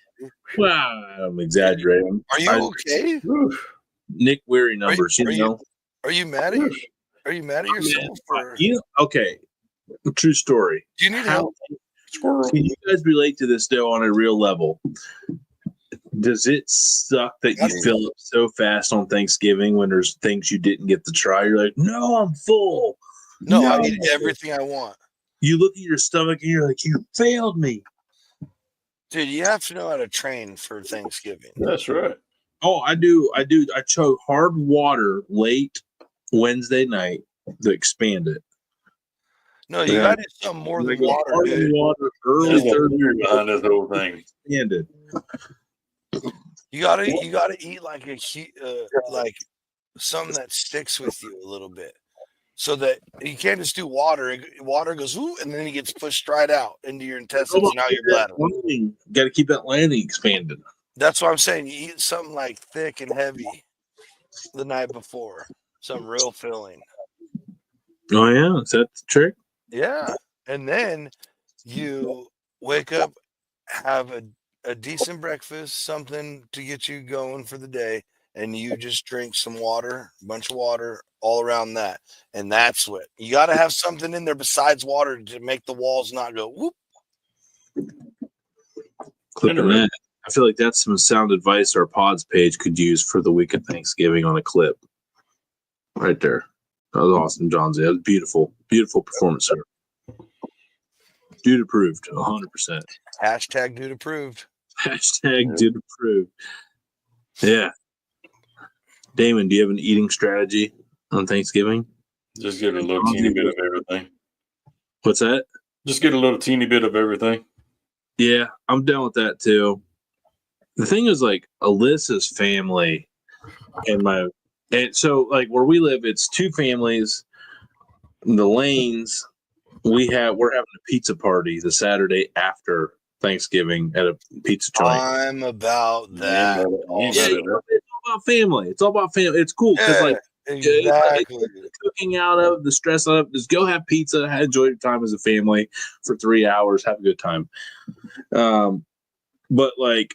S2: Well, I'm exaggerating.
S1: Are you okay?
S2: Nick Weary numbers,
S1: Are you mad at yourself?
S2: Okay. True story.
S1: Do you need help?
S2: Can you guys relate to this, though, on a real level? Does it suck that you fill up so fast on Thanksgiving when there's things you didn't get to try? You're like, no, I'm full.
S1: No, I eat everything I want.
S2: You look at your stomach and you're like, you failed me.
S1: Dude, you have to know how to train for Thanksgiving.
S3: That's right.
S2: Oh, I do. I chose hard water late Wednesday night to expand it.
S1: No, you got to do something more than water.
S2: Water early
S3: Thursday behind this whole thing.
S2: Expanded.
S1: You gotta eat like like something that sticks with you a little bit. so that you can't just do water. Water goes, ooh, and then it gets pushed right out into your intestines and out your bladder.
S2: Got to keep that lining expanded.
S1: That's what I'm saying. You eat something like thick and heavy the night before, something real filling.
S2: Oh yeah, is that the trick?
S1: Yeah, and then you wake up, have a decent breakfast, something to get you going for the day, and you just drink some water, a bunch of water all around that. And that's what you got to have something in there besides water to make the walls not go whoop.
S2: Clipping that. I feel like that's some sound advice our pods page could use for the week of Thanksgiving on a clip. Right there. That was awesome, Johnsy. That was beautiful. Beautiful performance, sir. Dude approved, 100%.
S1: Hashtag dude approved.
S2: Hashtag dude approved. Yeah. Damon, do you have an eating strategy on Thanksgiving?
S3: Just get a little teeny bit of everything.
S2: What's that?
S3: Just get a little teeny bit of everything.
S2: Yeah, I'm down with that too. The thing is, like, Alyssa's family and so like where we live, it's two families. The Lanes, we're having a pizza party the Saturday after Thanksgiving at a pizza joint.
S1: I'm about that.
S2: It's all about family. It's all about family. It's cool because
S1: exactly.
S2: Cooking out of the stress out of just go have pizza, enjoy your time as a family for 3 hours, have a good time. But like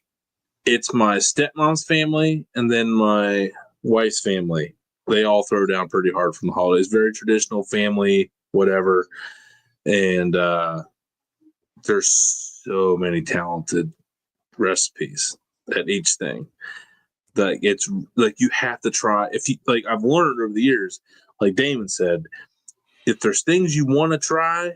S2: it's my stepmom's family and then my wife's family. They all throw down pretty hard from the holidays. Very traditional family, whatever. And there's so many talented recipes at each thing. Like it's like you have to try. If you like, I've learned over the years, like Damon said, if there's things you want to try,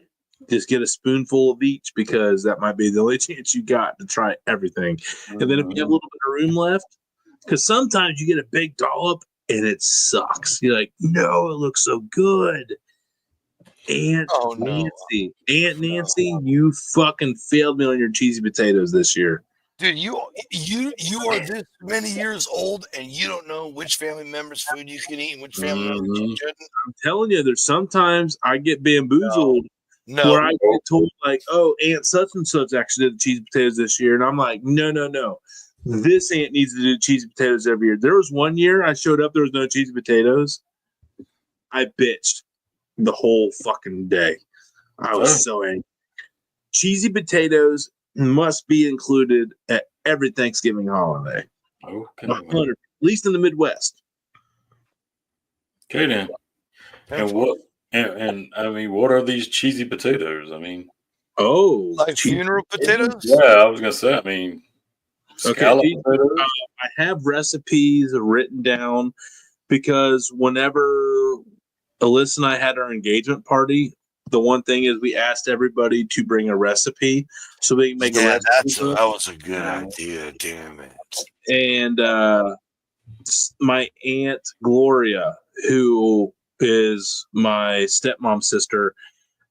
S2: just get a spoonful of each because that might be the only chance you got to try everything. And then if you have a little bit of room left, because sometimes you get a big dollop and it sucks. You're like, no, it looks so good. Nancy, you fucking failed me on your cheesy potatoes this year.
S1: Dude, you are this many years old and you don't know which family member's food you can eat and which family members you shouldn't.
S2: I'm telling you, there's sometimes I get bamboozled where I get told like, oh, Aunt such and such actually did the cheesy potatoes this year. And I'm like, no. This aunt needs to do cheesy potatoes every year. There was one year I showed up, there was no cheesy potatoes. I bitched the whole fucking day. I was so angry. Cheesy potatoes must be included at every Thanksgiving holiday.
S3: Okay.
S2: 100, at least in the Midwest.
S3: Okay then. And what? And I mean, what are these cheesy potatoes? I mean,
S1: like funeral potatoes?
S3: Yeah, I was gonna say. I mean, scallop potatoes.
S2: I have recipes written down because whenever Alyssa and I had our engagement party, the one thing is we asked everybody to bring a recipe so we can make a recipe.
S1: That was a good idea. Damn it.
S2: And my Aunt Gloria, who is my stepmom's sister,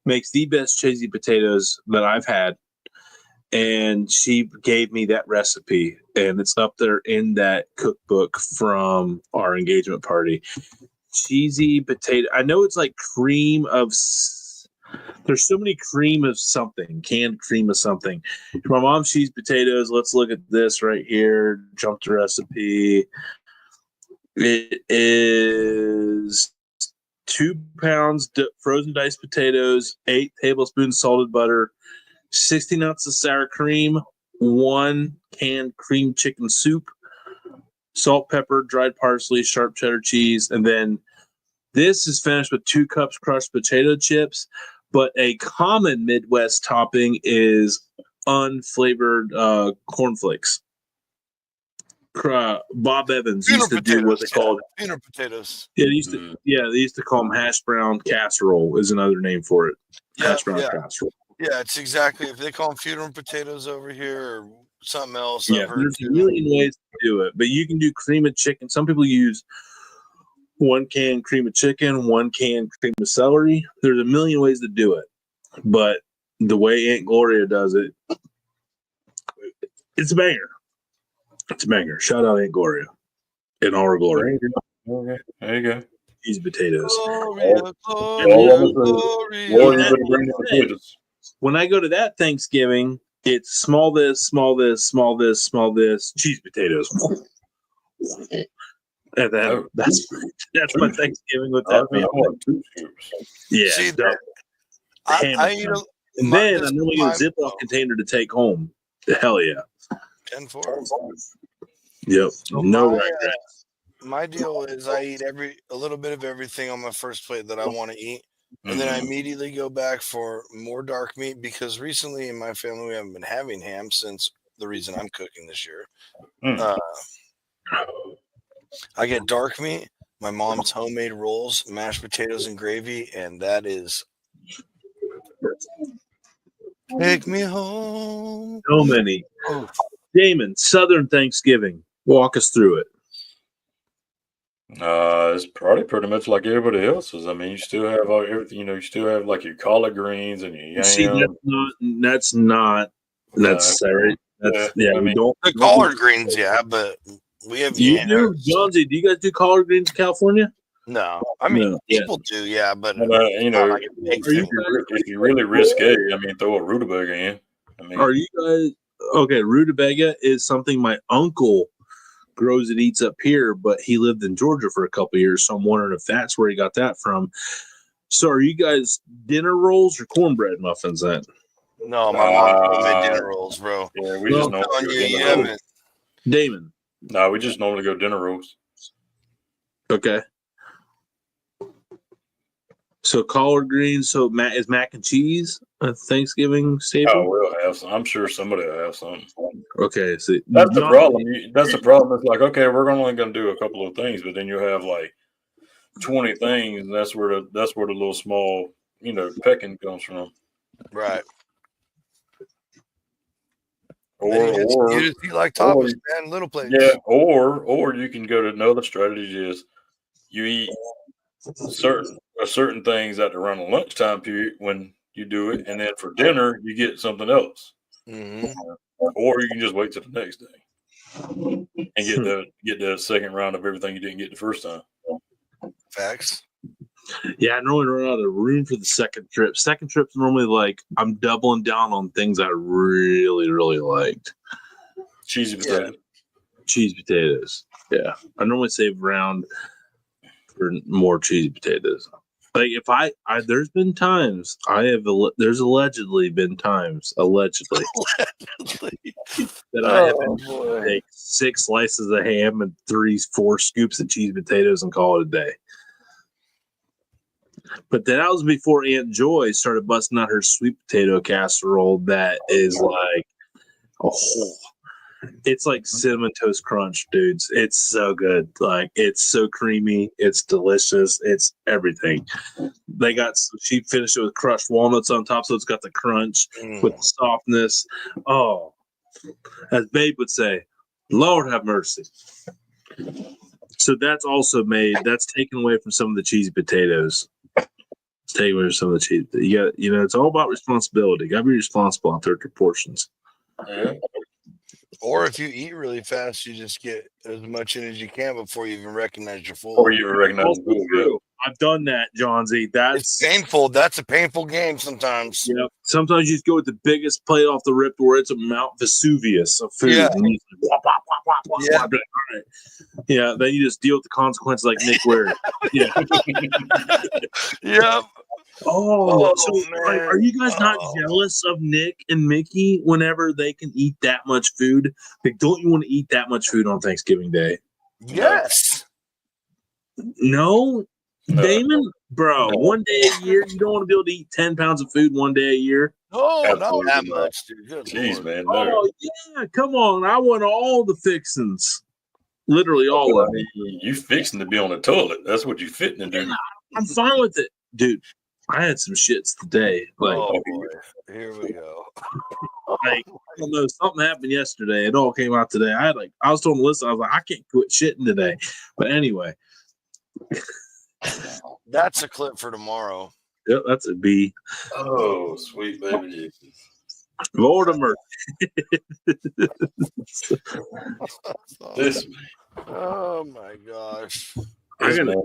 S2: makes the best cheesy potatoes that I've had. And she gave me that recipe, and it's up there in that cookbook from our engagement party. Cheesy potato. I know it's like cream of. There's so many cream of something, canned cream of something. My mom's cheese potatoes. Let's look at this right here. Jump to recipe. It is 2 pounds frozen diced potatoes, 8 tablespoons salted butter, 16 ounces of sour cream, 1 canned cream chicken soup, salt, pepper, dried parsley, sharp cheddar cheese, and then this is finished with 2 cups crushed potato chips. But a common Midwest topping is unflavored cornflakes. Bob Evans used to do what they called
S1: funeral potatoes.
S2: Yeah, they used to call them hash brown casserole is another name for it. Hash brown casserole.
S1: Yeah, it's exactly. If they call them funeral potatoes over here or something else.
S2: Yeah, there's a million ways to do it, but you can do cream of chicken. Some people use 1 can cream of chicken, 1 can cream of celery. There's a million ways to do it, but the way Aunt Gloria does it, it's a banger. It's a banger. Shout out Aunt Gloria in all her glory.
S3: Okay, there you go.
S2: cheesy potatoes.
S1: Gloria,
S3: All
S1: Gloria,
S3: of us
S1: Gloria.
S3: Or you better bring the potatoes.
S2: When I go to that Thanksgiving, it's small this, small this, small this, small this, cheese potatoes. And then that's my Thanksgiving with that
S3: I
S2: family.
S3: want 2 scoops.
S2: Yeah.
S1: See,
S2: that-
S1: I eat a,
S2: and
S1: my-
S2: then I
S1: this
S2: normally
S1: is
S2: get a
S1: my-
S2: Ziploc container to take home. Hell yeah.
S1: 10-4.
S2: Yep.
S1: So
S2: No
S1: my,
S2: regrets.
S1: my deal is I eat a little bit of everything on my first plate that I want to eat, and then I immediately go back for more dark meat because recently in my family we haven't been having ham since the reason I'm cooking this year.
S3: Mm.
S1: I get dark meat, my mom's homemade rolls, mashed potatoes and gravy, and that is take me home.
S2: So many.
S1: Oh,
S2: Damon, Southern Thanksgiving. Walk us through it.
S3: It's probably pretty much like everybody else's. I mean, you still have everything. You still have like your collard greens and your
S2: See,
S3: yam.
S2: that's sorry. That's
S3: Yeah, I
S2: we
S3: mean,
S2: don't.
S1: the collard greens, yeah, but we have
S2: You
S1: yams.
S2: do, Johnsy? Do you guys do collard greens in California?
S1: No, I mean
S2: No. Yeah.
S1: people do, yeah, but
S3: and,
S1: it's not like a big
S2: Are you
S1: thing.
S3: if you really risque, I mean, throw a rutabaga in. I mean,
S2: Are you guys okay? Rutabaga is something my uncle grows and eats up here, but he lived in Georgia for a couple of years, so I'm wondering if that's where he got that from. So, are you guys dinner rolls or cornbread muffins then?
S1: No, my mom made dinner rolls, bro.
S3: yeah, we
S2: Well,
S3: just normally
S1: Telling
S3: go
S1: you,
S3: dinner
S1: you
S3: rolls.
S1: haven't.
S2: Damon.
S3: No, we just normally go dinner rolls.
S2: Okay. So collard greens. So is mac and cheese a Thanksgiving
S3: Oh,
S2: staple?
S3: we'll have some. I'm sure somebody will have some.
S2: Okay. So
S3: That's the problem. That's the problem. It's like, okay, we're only going to do a couple of things, but then you have like 20 things, and that's where the little small, pecking comes from.
S1: Right.
S3: Or
S1: You just eat like tapas, man, little plates.
S3: yeah, or you can go to another strategy is you eat certain things at around the lunchtime period when you do it, and then for dinner you get something else,
S1: Mm-hmm.
S3: or you can just wait till the next day and get the second round of everything you didn't get the first time.
S1: Facts.
S2: Yeah, I normally run out of room for the second trip. Second trip's normally like I'm doubling down on things I really, really liked.
S3: Cheesy potato.
S2: Cheese potatoes. Yeah, I normally save around for more cheesy potatoes. Like if I there's been times there's allegedly been times that I have been take 6 slices of ham and 4 scoops of cheese potatoes and call it a day. But that was before Aunt Joy started busting out her sweet potato casserole that is like it's like cinnamon toast crunch, dudes. It's so good. Like it's so creamy. It's delicious. It's everything. She finished it with crushed walnuts on top, so it's got the crunch with the softness. Oh, as Babe would say, Lord have mercy. So that's taken away from some of the cheesy potatoes. It's taken away from some of the cheese. It's all about responsibility. Got to be responsible out there with your portions.
S3: Yeah.
S1: Or if you eat really fast, you just get as much in as you can before you even recognize you're full.
S3: Or you recognize
S2: True. I've done that, Johnsy.
S1: It's painful. That's a painful game sometimes.
S2: Yeah. Sometimes you just go with the biggest plate off the rip where it's a Mount Vesuvius of food.
S1: Yeah.
S2: And you just wop, wop, wop, wop, wop,
S1: Yeah.
S2: wop. All right. Yeah. Then you just deal with the consequences like Nick Ware. Yeah.
S1: Yep.
S2: Are you guys not jealous of Nick and Mickey whenever they can eat that much food? Like, don't you want to eat that much food on Thanksgiving Day?
S1: Yes.
S2: No? Damon? Bro,
S3: No.
S2: one day a year, you don't want to be able to eat 10 pounds of food one day a year?
S1: No,
S3: Absolutely
S1: not that
S3: not.
S1: much, dude. Good
S3: Jeez,
S1: Lord.
S3: man. No.
S2: Oh, yeah. Come on. I want all the fixins. Literally all of it.
S3: You fixing to be on the toilet. That's what you fitting to do.
S2: Yeah, I'm fine with it. Dude, I had some shits today. Like,
S1: Oh, boy. Here we go.
S2: I don't know. Something happened yesterday. It all came out today. I was told Melissa, I was like, I can't quit shitting today. But anyway.
S1: That's a clip for tomorrow.
S2: Yep, that's a B.
S3: Oh, sweet baby Jesus.
S2: Lord of mercy.
S3: This
S1: Oh my gosh.
S2: I gotta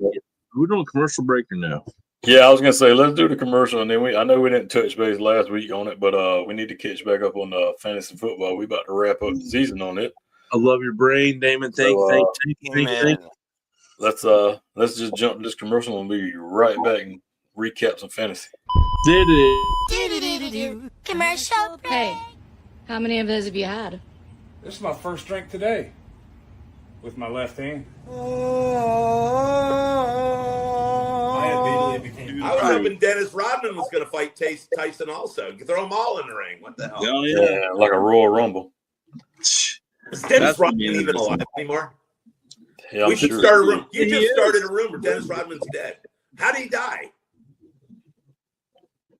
S2: We're doing a commercial break or no?
S3: Yeah, I was gonna say let's do the commercial, and then I know we didn't touch base last week on it, but we need to catch back up on fantasy football. We about to wrap up the season on it.
S2: I love your brain, Damon. Thank you.
S3: Let's just jump to this commercial and be right back and recap some fantasy.
S4: Commercial break.
S5: Hey, how many of those have you had?
S6: This is my first drink today. With my left hand. I immediately became.
S7: I was hoping Dennis Rodman was going to fight Tyson also. Throw them all in the ring. What the hell?
S2: Oh,
S3: Yeah, like a Royal Rumble.
S7: Is Dennis Rodman even alive anymore?
S3: Yeah,
S7: we should start a room. You just started a room where Dennis Rodman's dead. How did he die?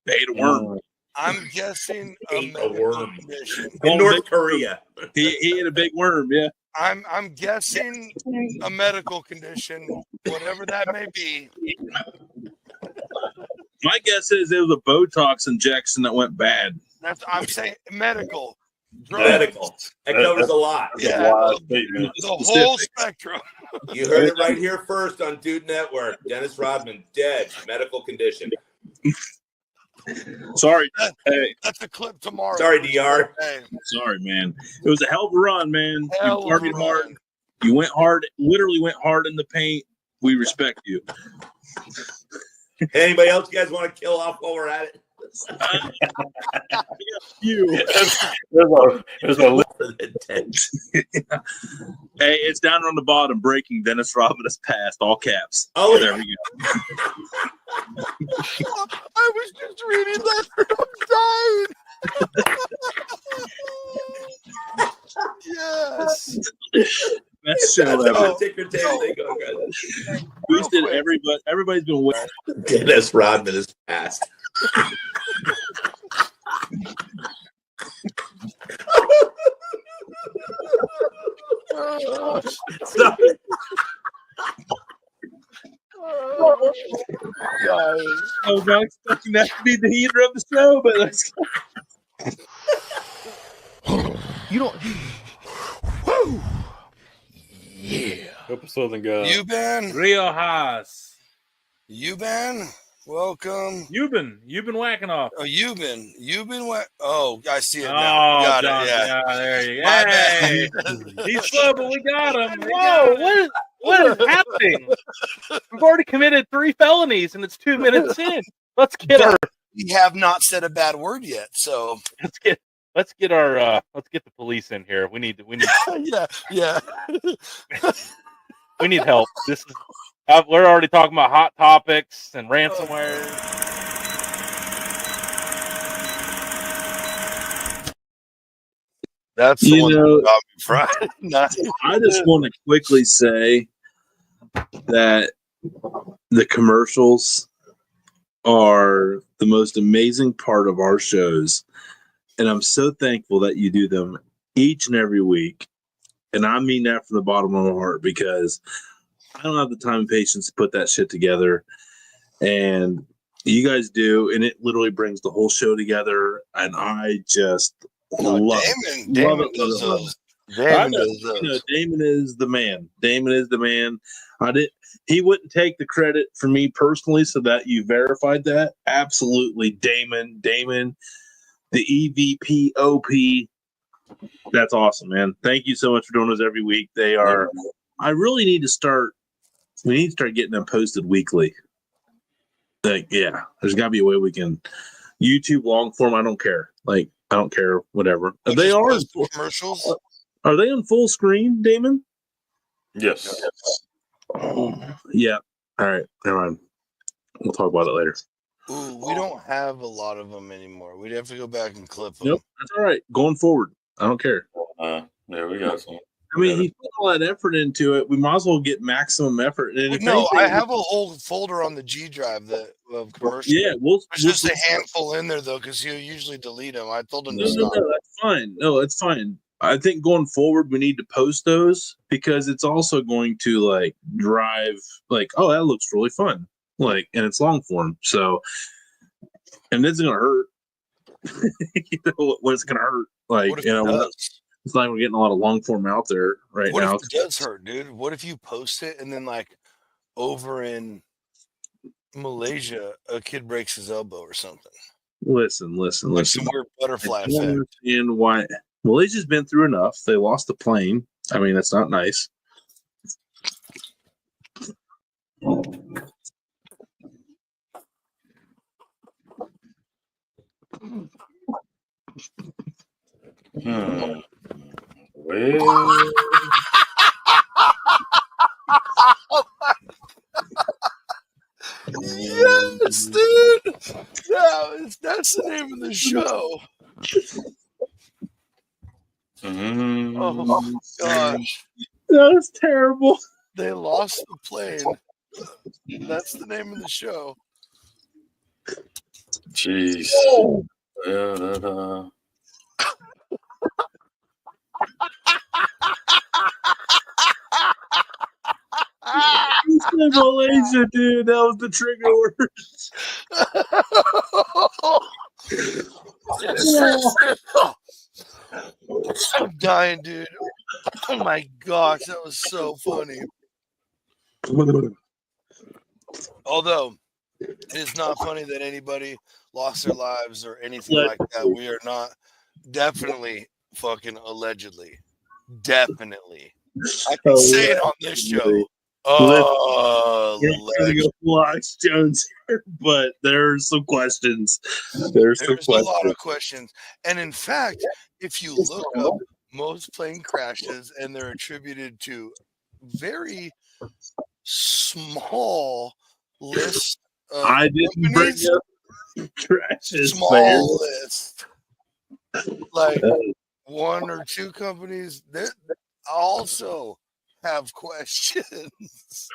S2: They ate a worm.
S1: I'm guessing
S7: Ate a worm
S1: condition.
S7: in North Korea.
S2: He ate a big worm, yeah.
S1: I'm guessing a medical condition, whatever that may be.
S2: My guess is it was a Botox injection that went bad.
S1: I'm saying medical.
S7: Medical. That covers a lot.
S1: Yeah, the whole spectrum.
S7: You heard it right here first on Dude Network. Dennis Rodman dead. Medical condition.
S2: Sorry. Hey.
S1: That's a clip tomorrow.
S7: Sorry, DR.
S1: Hey.
S2: Sorry, man. It was a hell of a run, man.
S1: Hell
S2: You partied hard. You went hard, literally went hard in the paint. We respect you.
S7: Anybody else you guys want to kill off while we're at it?
S2: You.
S3: There's a list.
S2: Hey, it's down on the bottom. Breaking. Dennis Rodman has passed. All caps.
S7: Oh,
S2: there we go.
S1: I was just reading that. I'm dying. Yes.
S2: Best show ever.
S7: Ticker tape they go, guys.
S2: Boosted everybody. Everybody's been waiting.
S7: Dennis Rodman is passed. Sorry.
S2: I was not expecting that to be the heater of the show, but let's go.
S8: You don't. Woo! Yeah.
S3: Couple Southern guys.
S1: Euban.
S6: Rio Haas.
S1: Euban. Welcome.
S6: You've been whacking off.
S1: Oh, Euban. What? Oh, I see it
S6: Oh,
S1: now. Got
S6: John,
S1: it. Yeah.
S6: there you go.
S1: My
S6: Hey,
S1: bad.
S6: he's slow, but we got him.
S9: Whoa, what is happening? We've already committed 3 felonies and it's 2 minutes in. Let's get
S1: We have not said a bad word yet, so
S9: let's get the police in here. We need
S1: yeah.
S9: we need help. This is we're already talking about hot topics and ransomware.
S1: That's the one that got me fried.
S2: I just want to quickly say that the commercials are the most amazing part of our shows. And I'm so thankful that you do them each and every week. And I mean that from the bottom of my heart because I don't have the time and patience to put that shit together. And you guys do. And it literally brings the whole show together. And I just love it.
S1: Damon does those. Damon does those.
S2: You know, Damon is the man. Damon is the man. He wouldn't take the credit for me personally, so that you verified that. Absolutely, Damon, the EVP OP. That's awesome, man. Thank you so much for doing those every week. They are. I really need to start. We need to start getting them posted weekly. Like, yeah, there's got to be a way we can YouTube long form. I don't care. Like, I don't care. Whatever. They are
S1: commercials.
S2: Are they on full screen, Damon?
S3: Yes.
S2: Oh, yeah. All right. Never mind. We'll talk about it later.
S1: Ooh, we don't have a lot of them anymore. We'd have to go back and clip them.
S2: Nope. That's all right. Going forward, I don't care.
S3: Yeah, we got some.
S2: I mean, he put all that effort into it. We might as well get maximum effort. And if
S1: No,
S2: anything,
S1: I have a whole folder on the G drive of commercials.
S2: Yeah,
S1: there's just a handful in there though, because he'll usually delete them. I told him to stop.
S2: No, that's fine. No, it's fine. I think going forward, we need to post those because it's also going to like drive like, oh, that looks really fun. Like, and it's long form. So, and it's going to hurt. You know, what's going to hurt? Like, you know, it's like we're getting a lot of long form out there right now.
S1: What if it does hurt, dude? What if you post it and then like over in Malaysia, a kid breaks his elbow or something.
S2: Listen.
S1: Like some weird butterfly
S2: I don't
S1: effect.
S2: understand why Malaysia's been through enough. They lost the plane. I mean, that's not nice.
S3: Well,
S1: Yes, dude. That's the name of the show. Oh gosh,
S2: That was terrible.
S1: they lost the plane. That's the name of the show.
S3: Jeez. Da-da-da.
S2: You said Malaysia, dude. That was the trigger word.
S1: I'm dying, dude. Oh my gosh, that was so funny. Although it is not funny that anybody lost their lives or anything like that. We are not definitely fucking allegedly. Definitely. I can say it on this show.
S2: We're not going to go Flash Jones here, but there's some questions. There's
S1: a lot of questions. And in fact, if you look up most plane crashes and they're attributed to very small list of
S2: I didn't bring up crashes.
S1: Small list. Like 1 or 2 companies that also have questions.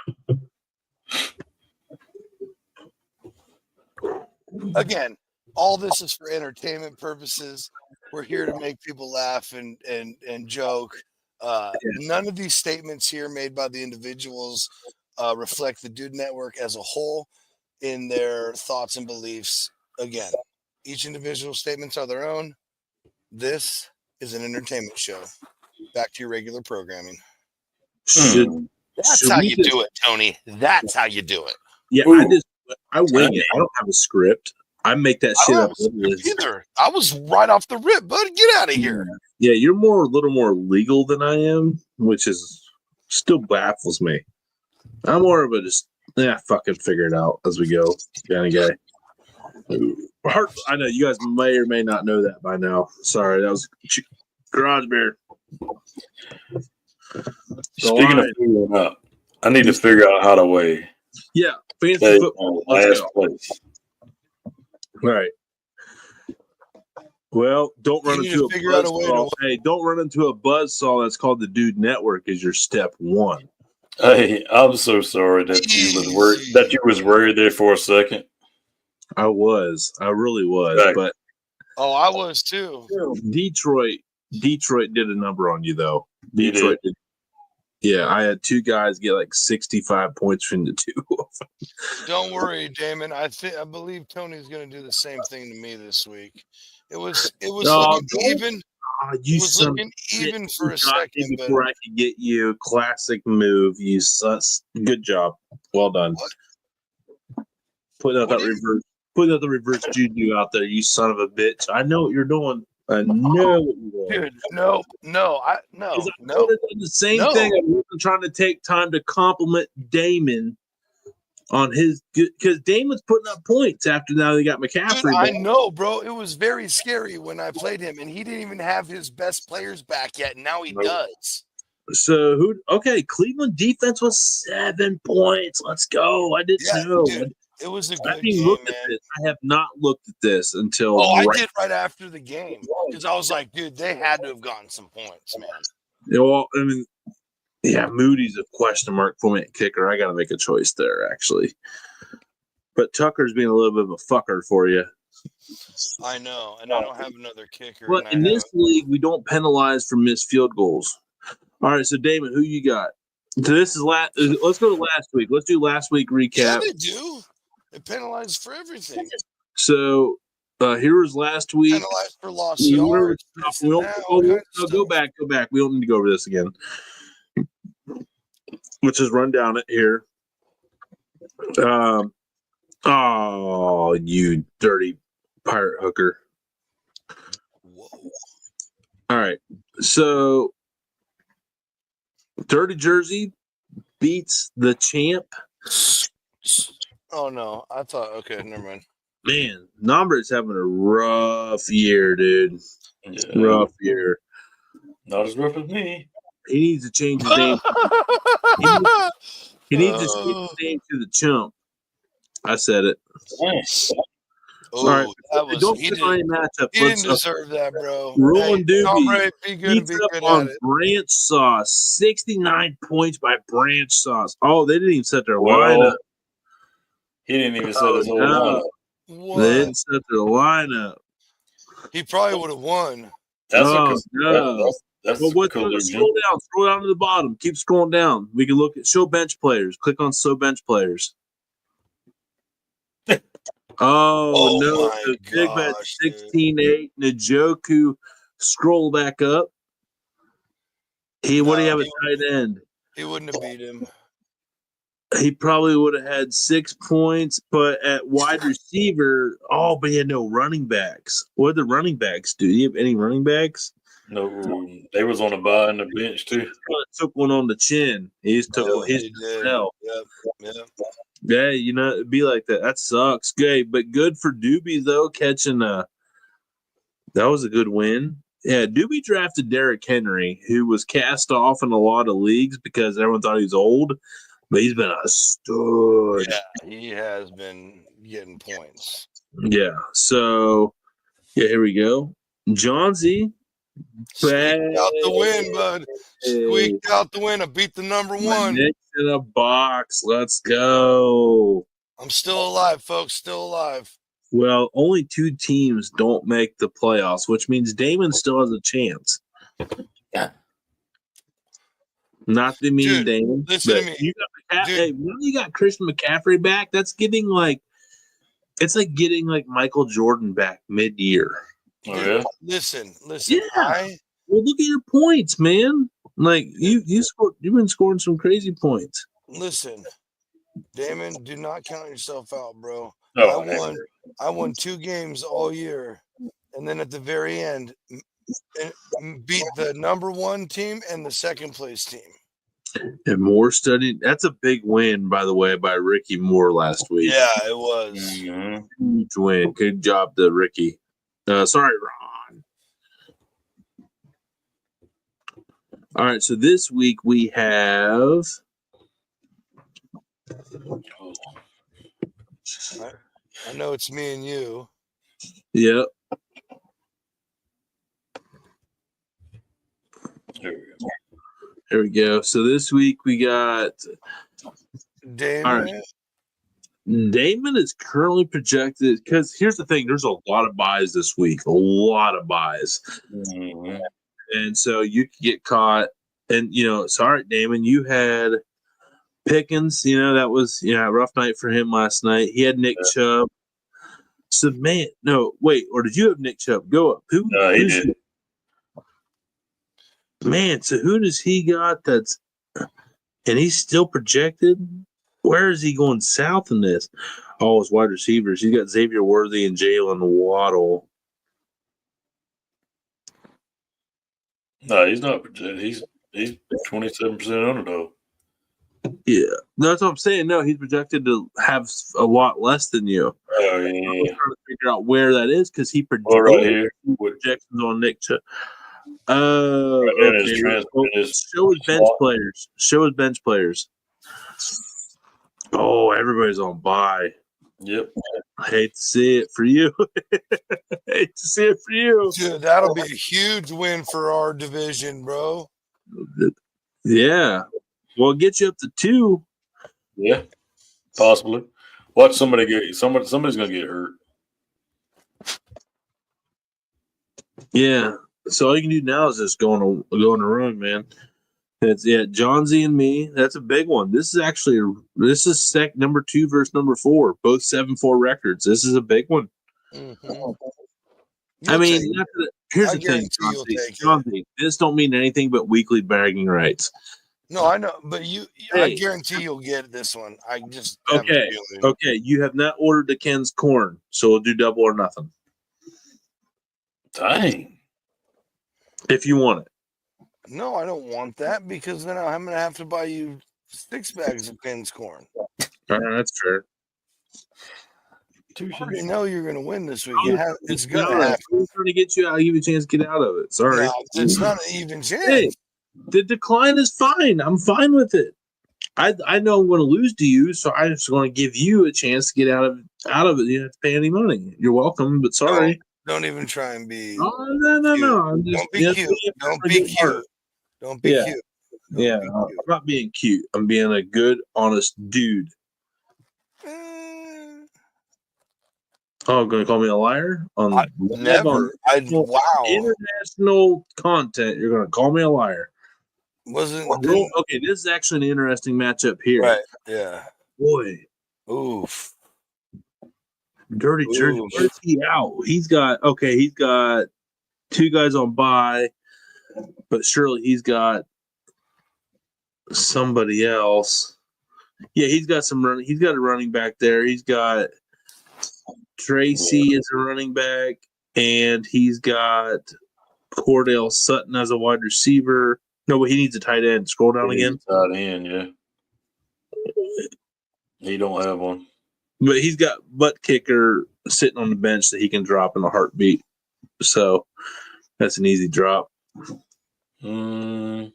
S1: Again, all this is for entertainment purposes. We're here to make people laugh and joke. None of these statements here made by the individuals reflect the Dude Network as a whole in their thoughts and beliefs. Again, each individual statements are their own. This is an entertainment show. Back to your regular programming. That's how you do it, Tony. That's how you do it.
S2: Yeah, I wing it. I don't have a script. I make that shit up.
S1: Either. I was right off the rip, bud. Get out of here.
S2: Yeah, you're a little more legal than I am, which is still baffles me. I'm more of a just fucking figure it out as we go kind of guy. I know you guys may or may not know that by now. Sorry, that was garage beer.
S3: Speaking of figuring out, I need to figure out how to weigh.
S2: Yeah, fantasy football.
S3: Last place.
S2: All right. Well, don't run into a buzzsaw. Hey, don't run into a buzzsaw. That's called the Dude Network. Is your step 1.
S3: Hey, I'm so sorry that you was worried there for a second.
S2: I really was.
S3: Exactly.
S2: But
S1: I was too.
S2: Detroit did a number on you though. Detroit did. Yeah, I had 2 guys get like 65 points from the 2 of them.
S1: Don't worry, Damon. I believe Tony's going to do the same thing to me this week. It was looking even.
S2: You was looking
S1: even for a second
S2: before I could get you. Classic move. You sus. Good job. Well done.
S1: What?
S2: Putting out the reverse juju out there. You son of a bitch. I know what you're doing. I know what you're doing.
S1: Dude, no.
S2: I the same thing. I wasn't trying to take time to compliment Damon on his good because Damon's putting up points after now they got McCaffrey.
S1: Dude, I know, bro. It was very scary when I played him, and he didn't even have his best players back yet. And now he does.
S2: So Cleveland defense was 7 points. Let's go. I didn't know.
S1: Dude, it was a good
S2: game,
S1: man.
S2: I have not looked at this until.
S1: I did right after the game because I was like, dude, they had to have gotten some points, man.
S2: Well, I mean, yeah, Moody's a question mark for me at kicker. I got to make a choice there, actually. But Tucker's being a little bit of a fucker for you.
S1: I know, and I don't have another kicker.
S2: But in this league, we don't penalize for missed field goals. All right, so Damon, who you got? So this is last. Let's go to last week. Let's do last week recap.
S1: Yeah, they do. They penalize for everything.
S2: So here was last week.
S1: Penalized for lost yards.
S2: Go back. We don't need to go over this again. Let's just run down it here. Oh, you dirty pirate hooker.
S1: Whoa.
S2: All right. So, Dirty Jersey beats the champ.
S1: Oh no, I thought. Okay, never mind.
S2: Man, Nomber's having a rough year, dude.
S3: Yeah.
S2: Rough year.
S3: Not as rough as me.
S2: He needs to change his name. He needs to change his name to the chump. I said it.
S1: Oh,
S2: All right.
S1: that was
S2: Don't
S1: he
S2: skip on any
S1: didn't,
S2: matchup.
S1: he didn't deserve that, bro.
S2: Rolling
S1: Hey, Tom
S2: Doobie
S1: Brady, be good and
S2: beats
S1: be
S2: up
S1: good
S2: on
S1: at it.
S2: Branch Sauce. 69 points by Branch Sauce. Oh, they didn't even set their
S3: Well,
S2: lineup.
S3: he didn't even set his whole
S2: no.
S3: lineup.
S1: What?
S2: They didn't set their lineup.
S1: He probably would have won.
S3: That's
S2: Oh,
S3: a
S2: no.
S3: that's
S2: Well,
S3: a collusion.
S2: scroll down to the bottom. Keep scrolling down. We can look at show bench players. Click on show bench players.
S1: Oh
S2: no,
S1: my
S2: the big bet
S1: gosh, dude.
S2: 16-8. Njoku, scroll back up. What do you have at tight end?
S1: He wouldn't have beat him.
S2: He probably would have had 6 points, but at wide receiver, but he had no running backs. What did the running backs do? Do you have any running backs?
S3: No, they was on a bye in the bench too.
S2: Took one on the chin. He's took
S1: Oh,
S2: his
S1: he did.
S2: hell.
S1: Yep.
S2: Yeah, it'd be like that. That sucks. Good, but good for Doobie though, catching that was a good win. Yeah, Doobie drafted Derrick Henry, who was cast off in a lot of leagues because everyone thought he was old, but he's been a stud.
S1: Yeah, he has been getting points.
S2: Yeah. So, here we go. Johnsy.
S1: Squeaked out the win, bud. Squeaked out the win. I beat the number one.
S2: Nick's in a box. Let's go.
S1: I'm still alive, folks. Still alive.
S2: Well, only 2 teams don't make the playoffs, which means Damon still has a chance. Not to mean
S1: Dude,
S2: Damon.
S1: listen to me.
S2: When you got Christian McCaffrey back, that's getting it's like getting Michael Jordan back mid-year.
S3: Oh
S1: Dude,
S3: yeah.
S1: Listen.
S2: Yeah. Well, look at your points, man. You've been scoring some crazy points.
S1: Listen, Damon, do not count yourself out, bro.
S3: Oh,
S1: I won 2 games all year, and then at the very end, beat the number 1 team and the second place team.
S2: And Moore studied. That's a big win, by the way, by Ricky Moore last week.
S1: Yeah, it was.
S3: Mm-hmm.
S2: Huge win. Good job to Ricky. Sorry, Ron. All right, so this week we have.
S1: I know it's me and you.
S2: Yep. Here we go. So this week we got
S1: Damon.
S2: All right. Damon is currently projected because here's the thing: there's a lot of buys this week, a lot of buys, and so you could get caught. And sorry, Damon, you had Pickens. That was a rough night for him last night. He had Nick Chubb. So or did you have Nick Chubb? Go up. He did. Man, so who does he got that's and he's still projected? Where is he going south in this? Oh, his wide receivers. He's got Xavier Worthy and Jalen Waddle.
S3: No, he's not projected. He's 27% underdog.
S2: Yeah. That's what I'm saying. No, he's projected to have a lot less than you.
S3: Oh, yeah.
S2: I'm trying to figure out where that is because he
S3: right here.
S2: projections on Nick Chubb. Oh, okay. Show his bench players. Show his bench players. Oh, everybody's on bye.
S3: Yep.
S2: I hate to see it for you. Hate to see it for you.
S1: Dude, that'll be a huge win for our division, bro.
S2: Yeah. Well, it gets you up to 2.
S3: Yeah. Possibly. Watch somebody somebody's gonna get hurt.
S2: Yeah. So all you can do now is just go on a run, man. It's Johnsy and me. That's a big one. This is number 2 versus number 4, both 7-4 records. This is a big one.
S1: Mm-hmm.
S2: Here's the thing, Johnsy. This don't mean anything but weekly bragging rights.
S1: No, I know, but I
S2: Hey.
S1: guarantee you'll get this one. I just have a
S2: Okay.
S1: feeling.
S2: Okay. You have not ordered the Ken's corn, so we'll do double or nothing
S3: Dang.
S2: if you want it.
S1: No, I don't want that because then I'm gonna have to buy you 6 bags of Ken's corn.
S2: That's fair.
S1: I already know you're gonna win this week. It's
S2: No,
S1: gonna happen.
S2: I'm trying to get you. I'll give you a chance to get out of it. Sorry.
S1: No, it's not an even chance.
S2: Hey, the decline is fine. I'm fine with it. I know I'm going to lose to you, so I'm just going to give you a chance to get out of it. You don't have to pay any money. You're welcome, but sorry.
S1: Don't even try and be.
S2: Oh, no.
S1: cute.
S2: I'm just,
S1: Don't be cute. Don't be cute. Don't be
S2: Yeah.
S1: cute.
S2: Yeah, I'm not being cute. I'm being a good, honest dude. Oh, going to call me a liar on
S1: Never.
S2: international content? You're going to call me a liar?
S1: Wasn't
S2: Okay, this is actually an interesting matchup here.
S1: right? Yeah.
S2: Boy,
S1: Oof.
S2: Dirty Jersey. Where's he out? He's got 2 guys on bye, but surely he's got somebody else. Yeah, he's got he's got a running back there. He's got Tracy as a running back, and he's got Cordell Sutton as a wide receiver. No, but he needs a tight end. Scroll down again.
S3: Tight end, yeah. He don't have one.
S2: But he's got butt kicker sitting on the bench that he can drop in a heartbeat. So that's an easy drop.
S3: Yeah.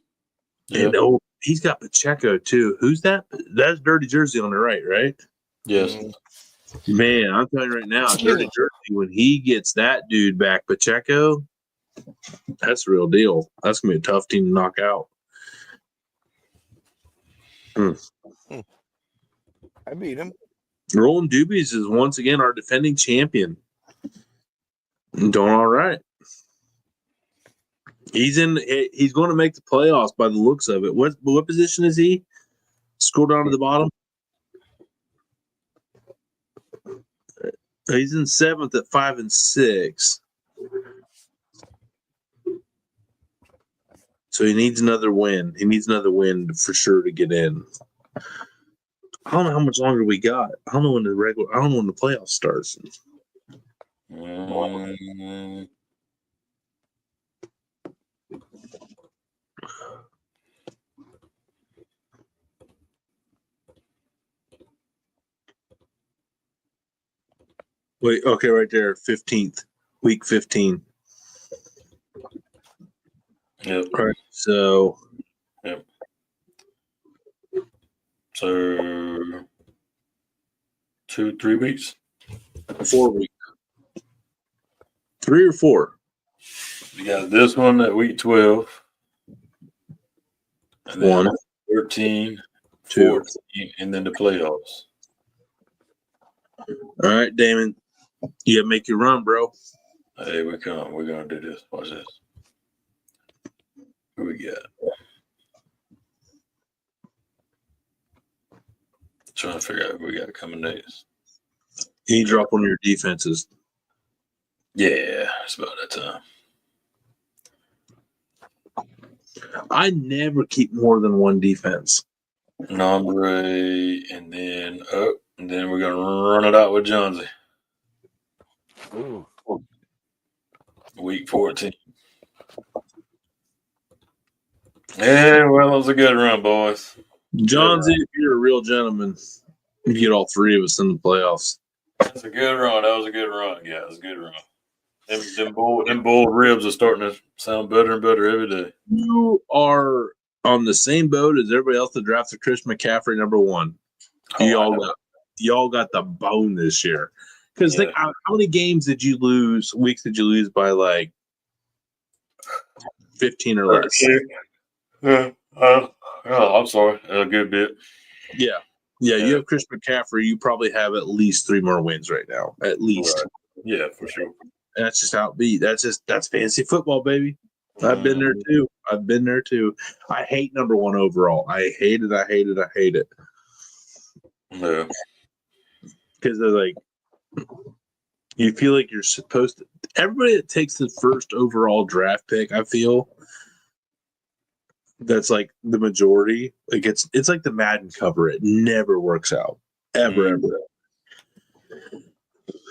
S2: And he's got Pacheco too. Who's that? That's Dirty Jersey on the right?
S3: Yes.
S2: Man, I'm telling you right now, Dirty Jersey, when he gets that dude back, Pacheco, that's the real deal. That's gonna be a tough team to knock out.
S1: I beat him.
S2: Roland Doobies is once again our defending champion. Doing all right. He's going to make the playoffs by the looks of it. What position is he? Scroll down to the bottom. He's in 7th at 5-6. So he needs another win. He needs another win for sure to get in. I don't know how much longer we got. I don't know when the playoffs starts. Wait, okay, right there, 15th, week 15.
S3: Yep.
S2: All right, so.
S3: Yep. So 2-3 weeks.
S2: 4 weeks. 3 or 4.
S3: You got this one at week 12. And then
S2: 1,
S3: 13,
S2: 2,
S3: 14, and then the playoffs.
S2: All right, Damon. You gotta make your run, bro.
S3: Hey, we're gonna do this. Watch this. Who we got? Trying to figure out who we got coming next.
S2: You drop one of your defenses.
S3: Yeah, it's about that time.
S2: I never keep more than one defense.
S3: Nombre, and then we're gonna run it out with Johnsy.
S1: Ooh.
S3: Week 14. Yeah, well, it was a good run, boys.
S2: Johnsy, if you're a real gentleman, you get all 3 of us in the playoffs.
S3: That's a good run. That was a good run. Yeah, it was a good run. Them boiled ribs are starting to sound better and better every day.
S2: You are on the same boat as everybody else that drafted Chris McCaffrey #1. Y'all got the bone this year. Because think how many weeks did you lose by like 15 or less?
S3: Yeah. I'm sorry. A good bit.
S2: Yeah. You have Chris McCaffrey. You probably have at least 3 more wins right now. At least.
S3: Right. Yeah, for sure.
S2: That's just how it be. That's fantasy football, baby. I've been there too. I hate #1 overall. I hate it.
S3: Yeah.
S2: Because they're like, you feel like you're supposed to. Everybody that takes the first overall draft pick, I feel, that's like the majority. Like it's like the Madden cover. It never works out. Ever.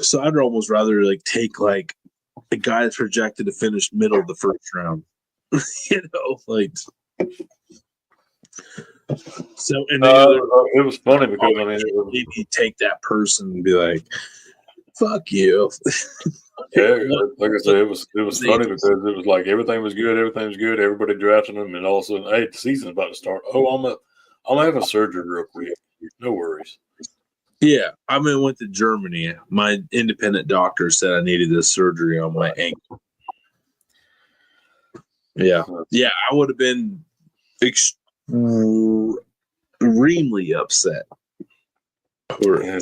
S2: So I'd almost rather like take like a guy that's projected to finish middle of the first round. Like so and
S3: it was funny because I mean
S2: maybe take that person and be like, fuck you.
S3: yeah, like I said, it was funny because it was like everything was good, everybody drafting them, and all of a sudden, hey, the season's about to start. Oh, I'm having surgery real quick. No worries.
S2: Yeah, I went to Germany. My independent doctor said I needed this surgery on my ankle. Yeah, I would have been extremely upset.
S3: Yeah.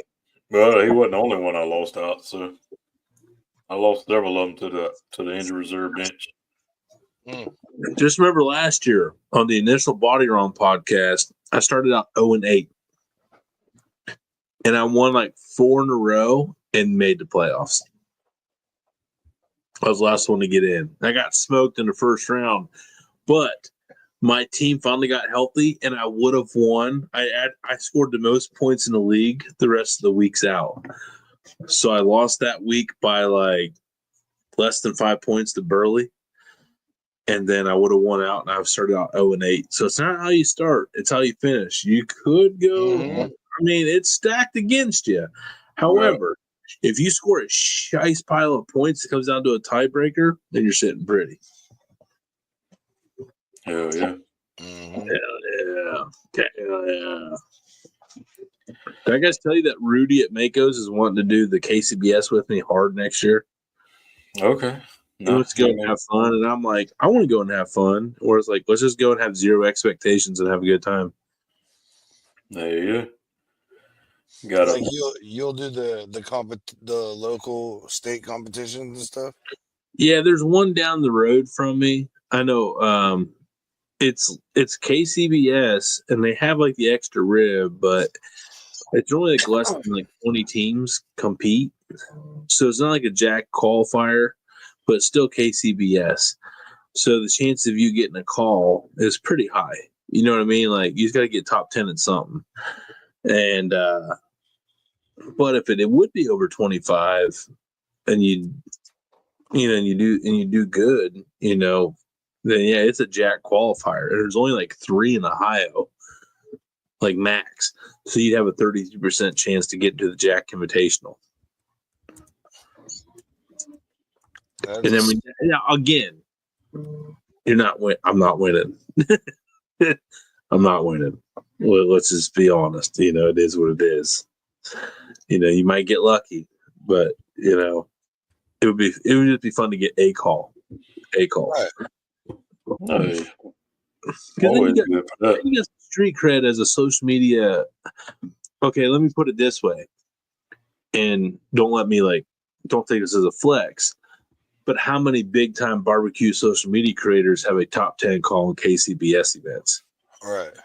S3: Well, he wasn't the only one I lost out, so I lost several of them to the injury reserve bench.
S2: Just remember last year on the initial Body Wrong podcast, I started out 0-8. And I won like 4 in a row and made the playoffs. I was the last one to get in. I got smoked in the first round, but my team finally got healthy, and I would have won. I scored the most points in the league the rest of the weeks out. So I lost that week by like less than 5 points to Burley. And then I would have won out, and I started out 0-8. So it's not how you start; it's how you finish. You could go. I mean, it's stacked against you. However, if you score a shice pile of points that comes down to a tiebreaker, then you're sitting pretty.
S3: Hell yeah.
S2: Hell yeah. Did I guys tell you that Rudy at Mako's is wanting to do the KCBS with me hard next year?
S3: Okay.
S2: He wants to go and have fun, and I'm like, I want to go and have fun. Or it's like, let's just go and have zero expectations and have a good time.
S3: There you go. Got
S1: like you'll do the local state competitions and stuff.
S2: Yeah, there's one down the road from me. I know it's KCBS and they have like the extra rib, but it's only like less than like 20 teams compete. So it's not like a Jack qualifier, but it's still KCBS. So the chance of you getting a call is pretty high. You know what I mean? Like you just got to get top 10 in something. And but if it would be over 25 and you do good, then yeah, it's a Jack qualifier. And there's only like 3 in Ohio, like max. So you'd have a 33% chance to get into the Jack Invitational. And then again, you're not win. I'm not winning. I'm not winning. Well, let's just be honest. It is what it is. You might get lucky, but it would just be fun to get a call.
S1: Right.
S3: Hey.
S2: Because then you get street cred as a social media. Okay, let me put it this way, and don't take this as a flex. But how many big time barbecue social media creators have a top 10 call in KCBS events?
S1: Right.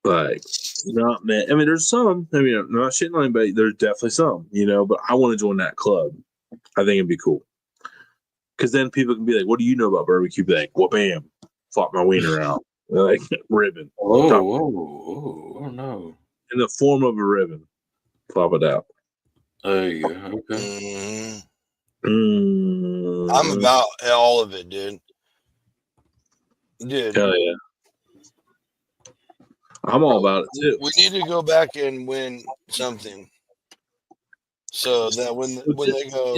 S2: Like, not man. I mean, there's some. I mean, I'm not shitting on anybody. There's definitely some, but I want to join that club. I think it'd be cool. Because then people can be like, what do you know about barbecue? Be like, well, bam, flop my wiener out. Like, ribbon.
S3: Oh, no.
S2: In the form of a ribbon. Flop it out.
S3: There you go. Okay.
S1: I'm about all of it, dude.
S2: Hell yeah. I'm all about it too.
S1: We need to go back and win something, so that when they go,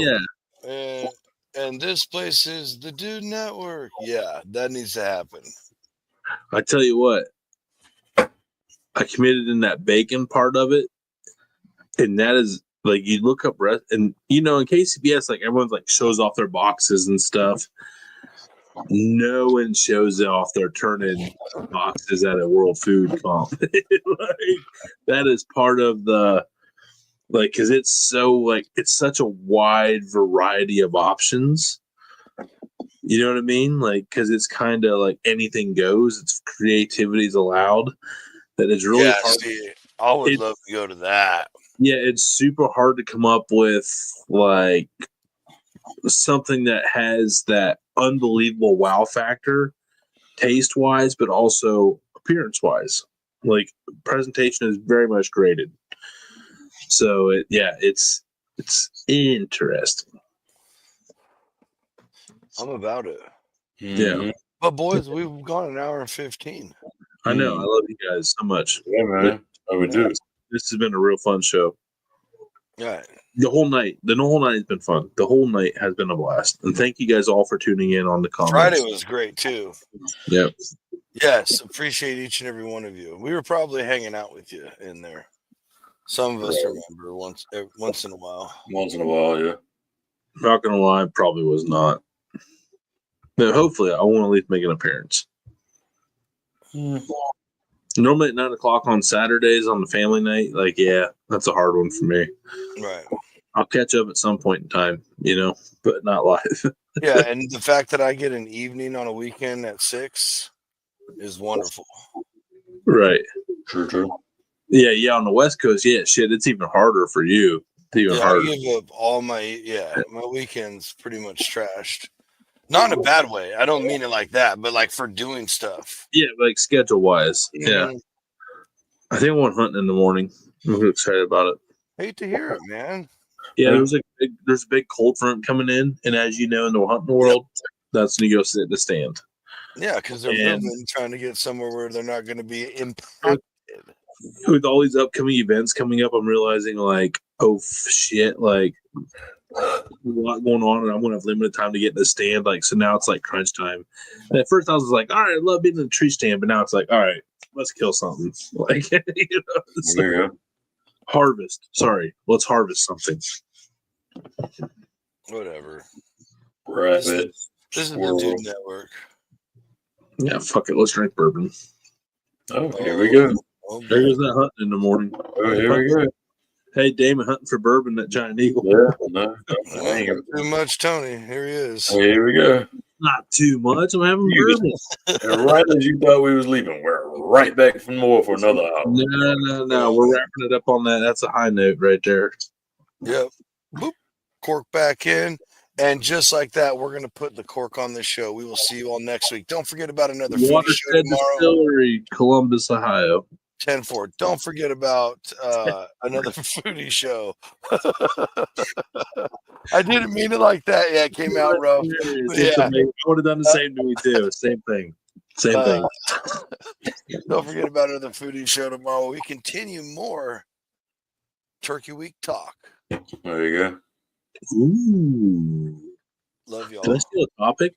S1: and this place is the Dude Network. Yeah, that needs to happen.
S2: I tell you what, I committed in that bacon part of it, and that is like you look up and in KCBS, like everyone's like shows off their boxes and stuff. No one shows off their turn-in boxes at a World Food Comp. That is part of the because it's such a wide variety of options. You know what I mean? Because it's kind of like anything goes. It's creativity is allowed. That is really hard.
S1: See, I would love to go to that.
S2: Yeah, it's super hard to come up with something that has that unbelievable wow factor taste wise, but also appearance wise. Like presentation is very much graded. So it's interesting.
S1: I'm about it.
S2: Yeah.
S1: But boys, we've gone an hour and 15.
S2: I know. I love you guys so much.
S3: Yeah, man. Oh, we do.
S2: This has been a real fun show.
S1: All right.
S2: The whole night has been fun. The whole night has been a blast. And thank you guys all for tuning in on the comments.
S1: Friday was great too.
S2: Yep.
S1: Yes, appreciate each and every one of you. We were probably hanging out with you in there. Some of us remember once in a while.
S3: Once in a while, yeah.
S2: Not gonna lie, probably was not. But hopefully I won't at least make an appearance. Normally at 9 o'clock on Saturdays on the family night, like, yeah, that's a hard one for me.
S1: Right.
S2: I'll catch up at some point in time, but not live.
S1: Yeah, and the fact that I get an evening on a weekend at 6 is wonderful.
S2: Right.
S3: True.
S2: Yeah, on the West Coast, shit, it's even harder for you. It's even harder.
S1: I give up all my weekends pretty much trashed. Not in a bad way. I don't mean it like that, but like for doing stuff.
S2: Yeah, like schedule wise.
S1: Mhm.
S2: Yeah. I think I went hunting in the morning. I'm really excited about it.
S1: Hate to hear it, man.
S2: Yeah, there's a big cold front coming in, and as you know, in the hunting world, that's when you go sit in the stand.
S1: Yeah, because they're moving, trying to get somewhere where they're not going to be impacted.
S2: With all these upcoming events coming up, I'm realizing like, oh shit, like a lot going on, and I'm gonna have limited time to get in the stand. Like, so now it's like crunch time. And at first, I was like, all right, I love being in the tree stand, but now it's like, all right, let's kill something. Like,
S3: There you go.
S2: harvest. Sorry, let's harvest something.
S1: Whatever.
S3: Right.
S1: This is the Dude Network.
S2: Yeah, fuck it. Let's drink bourbon.
S3: Oh, here we go.
S2: There goes that hunting in the morning.
S3: Oh, here we go.
S2: Hey, Damon hunting for bourbon at Giant Eagle.
S3: Yeah, no.
S1: Too much, Tony. Here he is.
S3: Here we go.
S2: Not too much. I'm having bourbon.
S3: And right as you thought we was leaving, we're right back for more for another hour.
S2: No. We're wrapping it up on that. That's a high note right there.
S1: Yep. Boop. Cork back in. And just like that, we're going to put the cork on this show. We will see you all next week. Don't forget about another foodie show
S2: Watershed
S1: tomorrow.
S2: Distillery, Columbus, Ohio.
S1: 10-4. Don't forget about another foodie show. I didn't mean it like that. Yeah, it came out rough.
S2: It's amazing. I would have done the same to me too. Same thing.
S1: Don't forget about another foodie show tomorrow. We continue more Turkey Week talk.
S3: There you go.
S2: Ooh.
S1: Love y'all.
S2: Did I steal a topic?